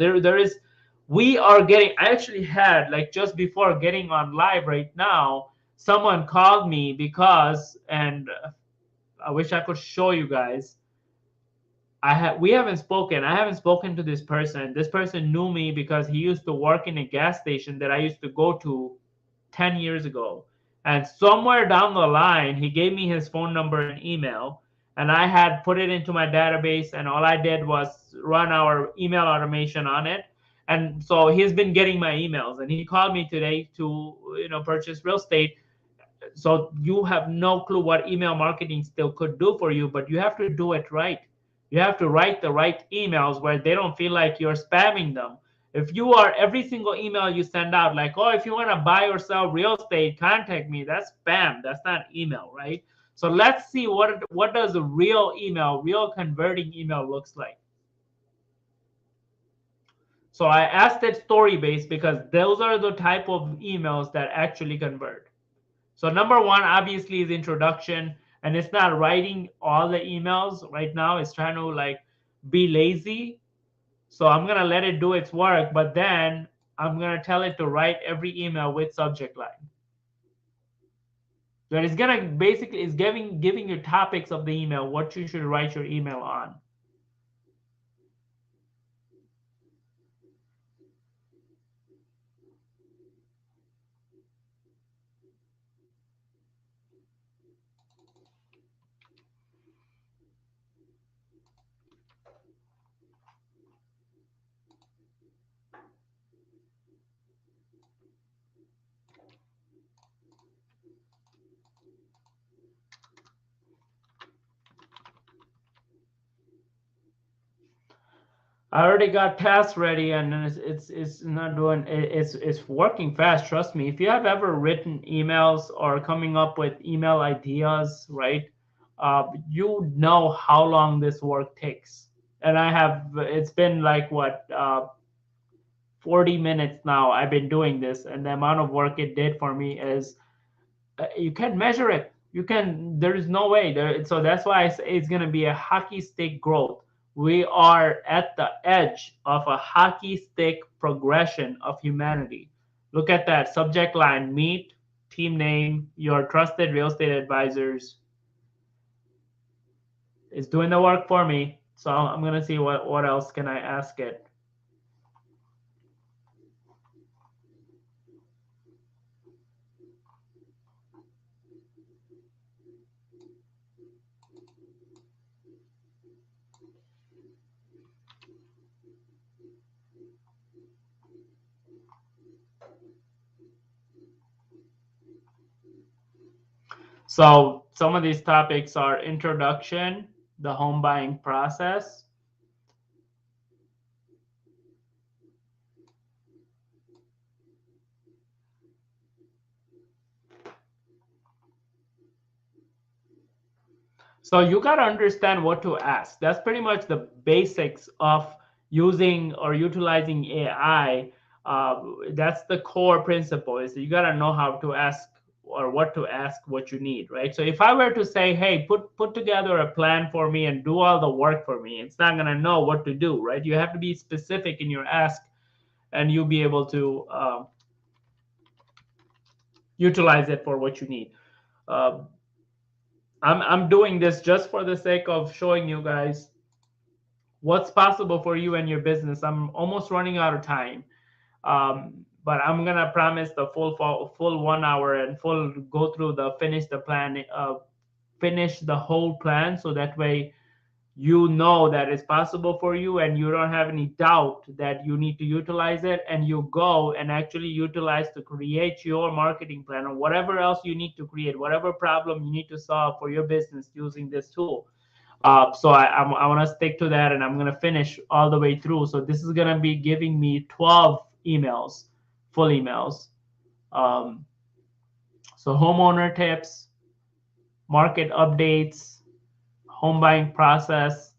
We are getting, I actually had, like, just before getting on live right now, someone called me because, and I wish I could show you guys. We haven't spoken. I haven't spoken to this person. This person knew me because he used to work in a gas station that I used to go to 10 years ago. And somewhere down the line, he gave me his phone number and email, and I had put it into my database, and all I did was run our email automation on it. And so he's been getting my emails, and he called me today to, purchase real estate. So you have no clue what email marketing still could do for you, but you have to do it right. You have to write the right emails where they don't feel like you're spamming them. If you are, every single email you send out, like, oh, if you want to buy or sell real estate, contact me, that's spam. That's not email, right? So let's see what does a real email, real converting email looks like. So I asked it story-based because those are the type of emails that actually convert. So number one, obviously, is introduction, and it's not writing all the emails right now. It's trying to like be lazy. So I'm gonna let it do its work, but then I'm gonna tell it to write every email with subject line. So it's gonna basically is giving you topics of the email, what you should write your email on. I already got tasks ready, and it's not doing it's working fast. Trust me. If you have ever written emails or coming up with email ideas, right? You know how long this work takes. And I have it's been like what 40 minutes now. I've been doing this, and the amount of work it did for me is you can't measure it. You can. There is no way. So that's why I say it's going to be a hockey stick growth. We are at the edge of a hockey stick progression of humanity. Look at that subject line: meet, team name, your trusted real estate advisors. It's doing the work for me. So I'm going to see what else can I ask it. So some of these topics are introduction, the home buying process. So you got to understand what to ask. That's pretty much the basics of using or utilizing AI. That's the core principle is you got to know how to ask or what to ask, what you need, right? So if I were to say, hey, put together a plan for me and do all the work for me, it's not going to know what to do, right? You have to be specific in your ask, and you'll be able to utilize it for what you need. Um, I'm doing this just for the sake of showing you guys what's possible for you and your business. I'm almost running out of time, but I'm gonna promise the full 1 hour and full go through the finish the plan, finish the whole plan, so that way you know that it's possible for you and you don't have any doubt that you need to utilize it, and you go and actually utilize to create your marketing plan or whatever else you need to create, whatever problem you need to solve for your business using this tool. So I want to stick to that, and I'm going to finish all the way through. So this is going to be giving me 12 emails, full emails. Um, so homeowner tips, market updates, home buying process.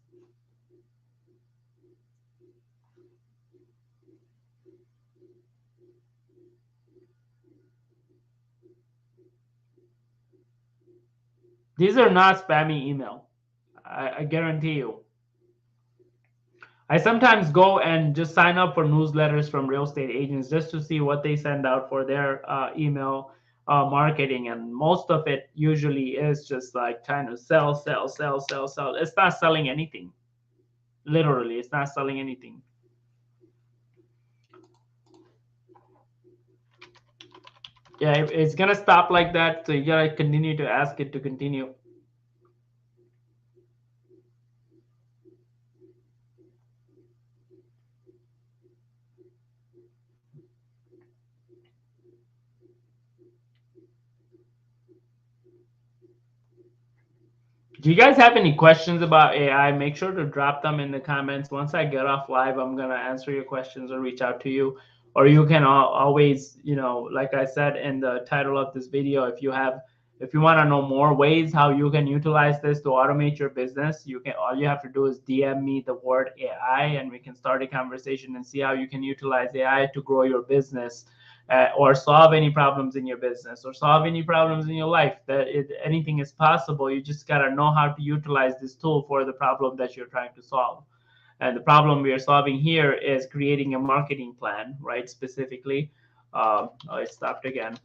These are not spammy email. I guarantee you. I sometimes go and just sign up for newsletters from real estate agents just to see what they send out for their email marketing. And most of it usually is just like trying to sell, sell, sell, sell, sell. It's not selling anything. Literally, it's not selling anything. Yeah, it's going to stop like that. So you got to continue to ask it to continue. Do you guys have any questions about AI? Make sure to drop them in the comments. Once I get off live, I'm going to answer your questions or reach out to you. Or you can always, like I said in the title of this video, if you have If you want to know more ways how you can utilize this to automate your business, all you have to do is DM me the word AI, and we can start a conversation and see how you can utilize AI to grow your business, or solve any problems in your business, or solve any problems in your life. Anything is possible. You just got to know how to utilize this tool for the problem that you're trying to solve. And the problem we are solving here is creating a marketing plan, right? Specifically, oh, it stopped again.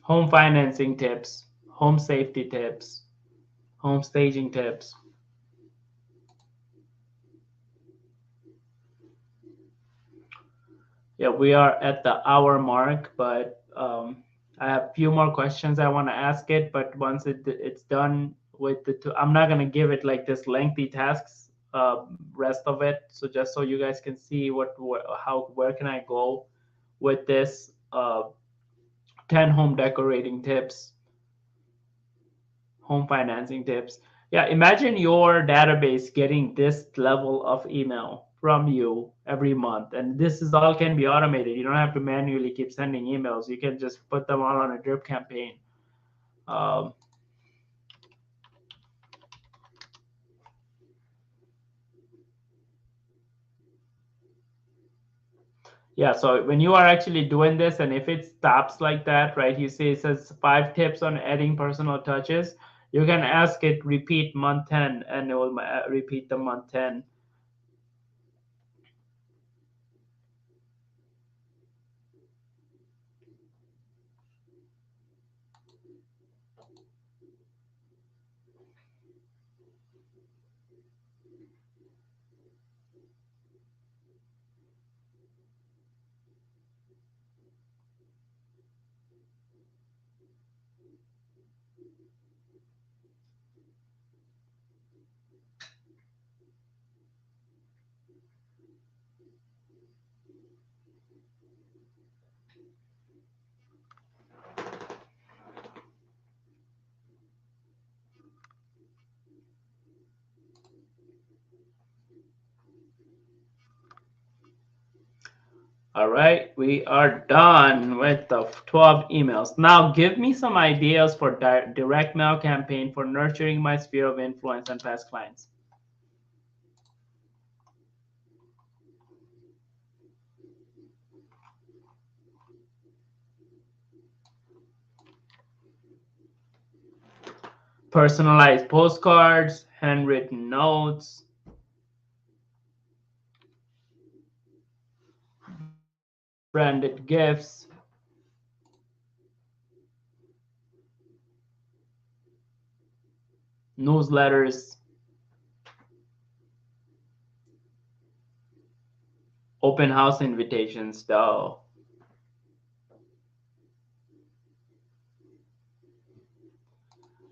Home financing tips, home safety tips, home staging tips. Yeah, we are at the hour mark, but I have a few more questions I want to ask it. But once it's done with the two, I'm not going to give it like this lengthy tasks, rest of it. So just so you guys can see where can I go with this, 10 home decorating tips, home financing tips. Yeah, imagine your database getting this level of email from you every month, and this is all can be automated. You don't have to manually keep sending emails. You can just put them all on a drip campaign. Um, yeah, so when you are actually doing this, and if it stops like that, right, you see it says 5 tips on adding personal touches. You can ask it repeat month 10, and it will repeat the month 10. All right, we are done with the 12 emails. Now, give me some ideas for direct mail campaign for nurturing my sphere of influence and past clients. Personalized postcards, handwritten notes, branded gifts, newsletters, open house invitations, though.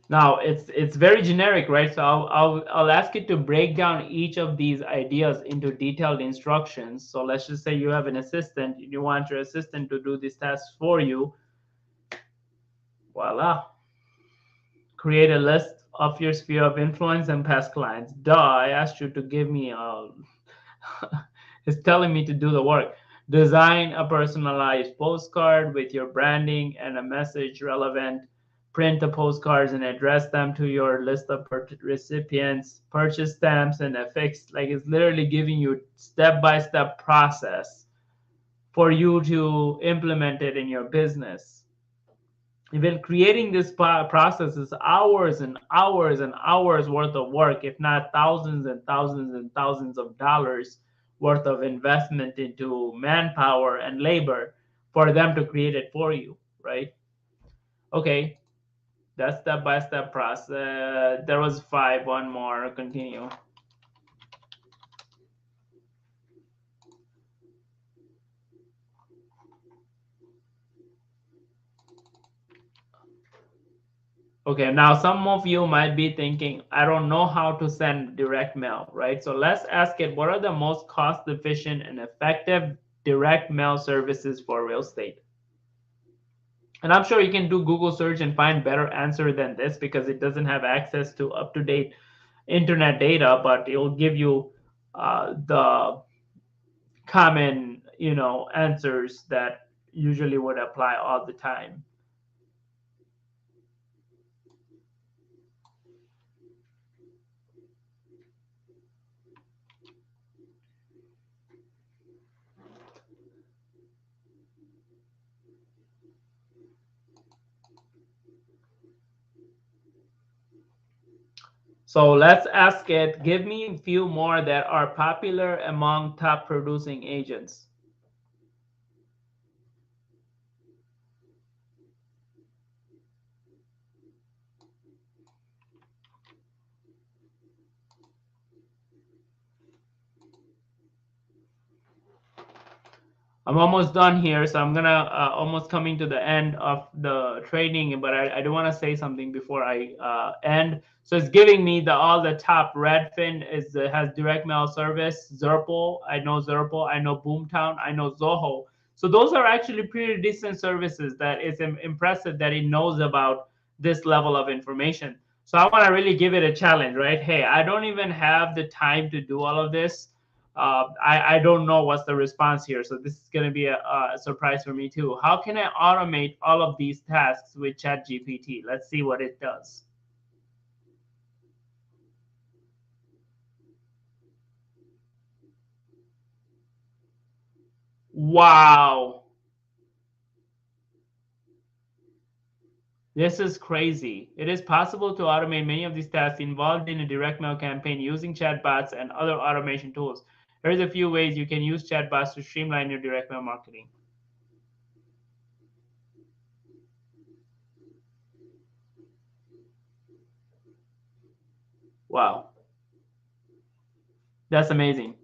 Now it's very generic, right? So I'll ask it to break down each of these ideas into detailed instructions. So let's just say you have an assistant and you want your assistant to do these tasks for you. Voila. Create a list of your sphere of influence and past clients. Duh, I asked you to give me a it's telling me to do the work. Design a personalized postcard with your branding and a message relevant. Print the postcards and address them to your list of recipients. Purchase stamps and affix. Like it's literally giving you step-by-step process for you to implement it in your business. Even creating this process is hours and hours and hours worth of work, if not thousands and thousands and thousands of dollars worth of investment into manpower and labor for them to create it for you, right? Okay, that's step-by-step process. There was 5, one more, continue. Okay, now some of you might be thinking, I don't know how to send direct mail, right? So let's ask it, what are the most cost efficient and effective direct mail services for real estate? And I'm sure you can do Google search and find better answer than this because it doesn't have access to up-to-date internet data, but it'll give you the common, answers that usually would apply all the time. So let's ask it, give me a few more that are popular among top producing agents. I'm almost done here, so I'm gonna almost coming to the end of the training, but I do want to say something before I end. So it's giving me all the top. Redfin has direct mail service. Zerpo, I know Zerpo. I know Boomtown. I know Zoho. So those are actually pretty decent services. That is impressive that it knows about this level of information. So I want to really give it a challenge, right? Hey, I don't even have the time to do all of this. I don't know what's the response here. So this is going to be a surprise for me too. How can I automate all of these tasks with ChatGPT? Let's see what it does. Wow. This is crazy. It is possible to automate many of these tasks involved in a direct mail campaign using chatbots and other automation tools. Here's a few ways you can use chatbots to streamline your direct mail marketing. Wow. That's amazing.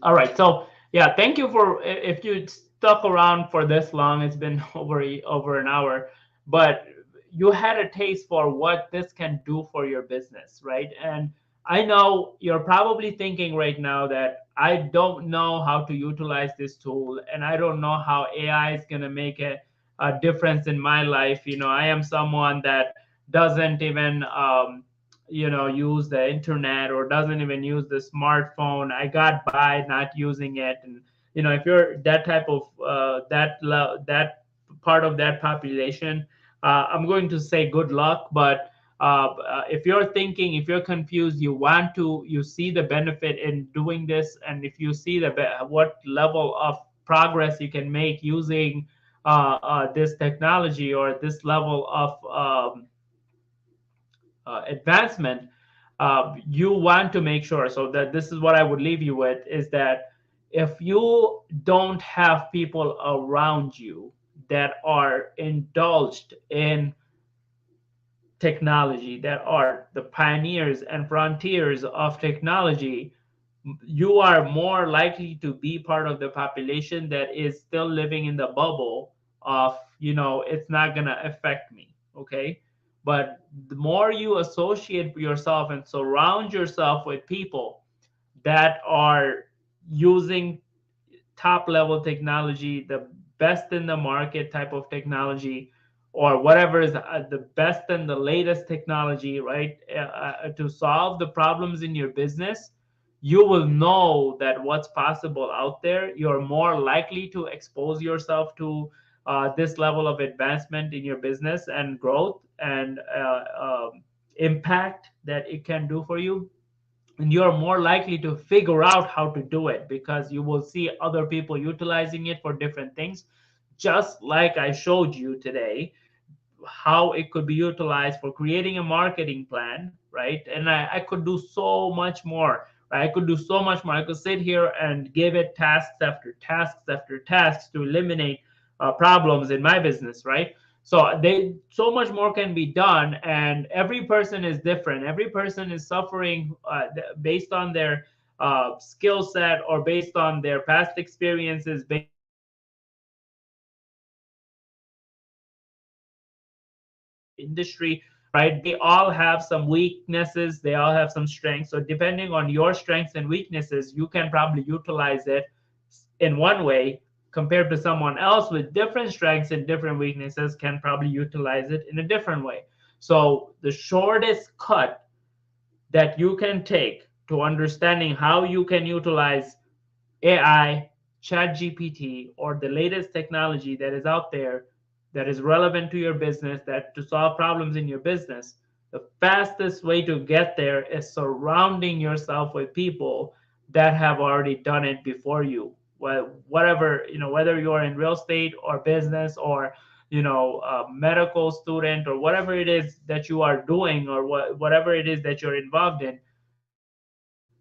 All right. So yeah, thank you for if you stuck around for this long. It's been over an hour, but you had a taste for what this can do for your business, right? And I know you're probably thinking right now that I don't know how to utilize this tool, and I don't know how AI is going to make a difference in my life. I am someone that doesn't even use the internet or doesn't even use the smartphone. I got by not using it. And if you're that type of that part of that population, I'm going to say good luck. But if you're thinking, if you're confused, you see the benefit in doing this, and if you see what level of progress you can make using this technology or this level of advancement, you want to make sure. So that this is what I would leave you with, is that if you don't have people around you that are indulged in technology, that are the pioneers and frontiers of technology, you are more likely to be part of the population that is still living in the bubble of, it's not going to affect me. Okay. But the more you associate yourself and surround yourself with people that are using top level technology, the best in the market type of technology, or whatever is the best and the latest technology, right? To solve the problems in your business, you will know that what's possible out there. You're more likely to expose yourself to this level of advancement in your business and growth and impact that it can do for you, and you're more likely to figure out how to do it because you will see other people utilizing it for different things, just like I showed you today how it could be utilized for creating a marketing plan, right? And I could do so much more. Right? I could do so much more. I could sit here and give it tasks after tasks after tasks to eliminate problems in my business, right? So so much more can be done, and every person is different. Every person is suffering based on their skill set or based on their past experiences, industry, right? They all have some weaknesses, they all have some strengths. So depending on your strengths and weaknesses, you can probably utilize it in one way compared to someone else with different strengths and different weaknesses can probably utilize it in a different way. So the shortest cut that you can take to understanding how you can utilize AI, ChatGPT, or the latest technology that is out there that is relevant to your business, that to solve problems in your business, the fastest way to get there is surrounding yourself with people that have already done it before you. Whatever, whether you're in real estate or business or a medical student or whatever it is that you are doing or whatever it is that you're involved in,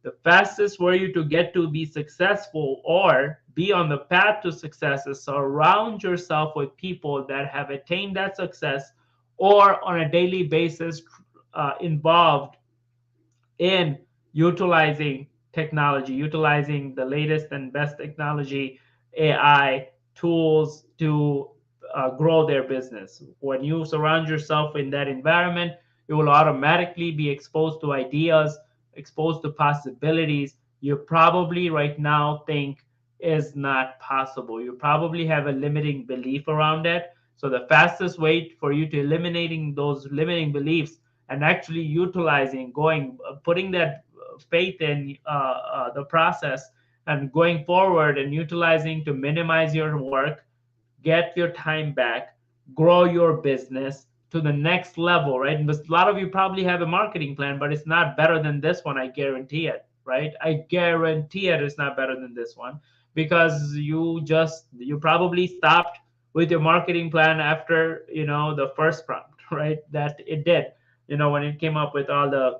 the fastest way you to get to be successful or be on the path to success is surround yourself with people that have attained that success or on a daily basis involved in utilizing technology, utilizing the latest and best technology, AI tools to grow their business. When you surround yourself in that environment, you will automatically be exposed to ideas, exposed to possibilities you probably right now think is not possible. You probably have a limiting belief around it. So the fastest way for you to eliminating those limiting beliefs and actually utilizing, putting that faith in the process and going forward and utilizing to minimize your work, get your time back, grow your business to the next level, right? But a lot of you probably have a marketing plan, but it's not better than this one. I guarantee it, right? I guarantee it is not better than this one because you probably stopped with your marketing plan after the first prompt, right? That it did, when it came up with all the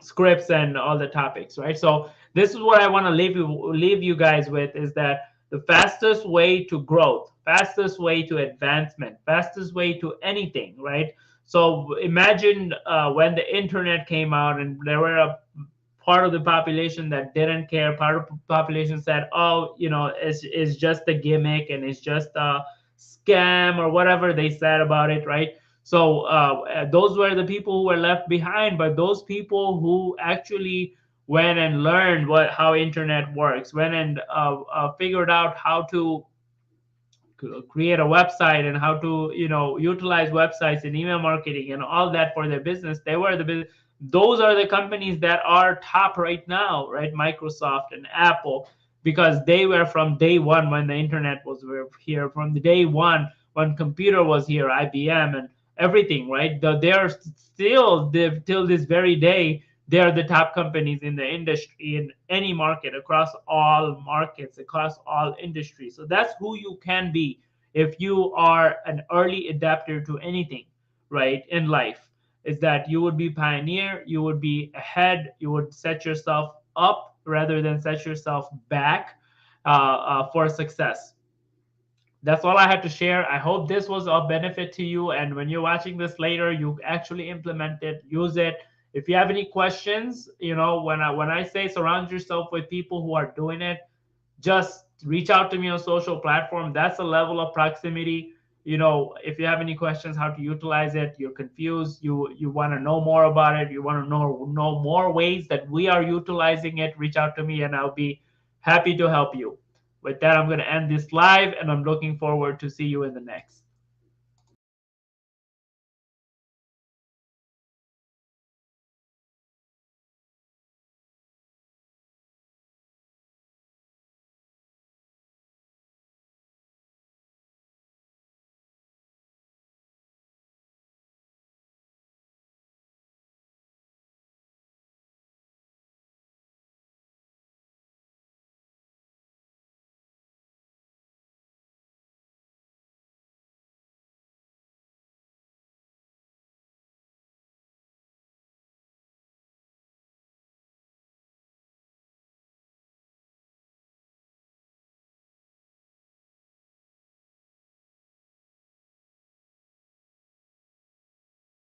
scripts and all the topics, right? So this is what I want to leave you guys with is that the fastest way to growth, fastest way to advancement, fastest way to anything, right? So imagine when the internet came out and there were a part of the population that didn't care. Part of the population said, "Oh, it's just a gimmick and it's just a scam or whatever they said about it," right? So those were the people who were left behind. But those people who actually went and learned how internet works, went and figured out how to create a website and how to utilize websites and email marketing and all that for their business, those are the companies that are top right now, right? Microsoft and Apple, because they were from day one when the internet was here, from the day one when computer was here, IBM and everything, right? They're still till this very day, they're the top companies in the industry in any market, across all markets, across all industries. So that's who you can be if you are an early adapter to anything, right, in life. Is that you would be pioneer, you would be ahead, you would set yourself up rather than set yourself back for success. That's all I had to share. I hope this was of benefit to you. And when you're watching this later, you actually implement it, use it. If you have any questions, when I say surround yourself with people who are doing it, just reach out to me on social platform. That's a level of proximity. If you have any questions how to utilize it, you're confused, you want to know more about it, you want to know more ways that we are utilizing it, reach out to me and I'll be happy to help you. With that, I'm going to end this live and I'm looking forward to see you in the next.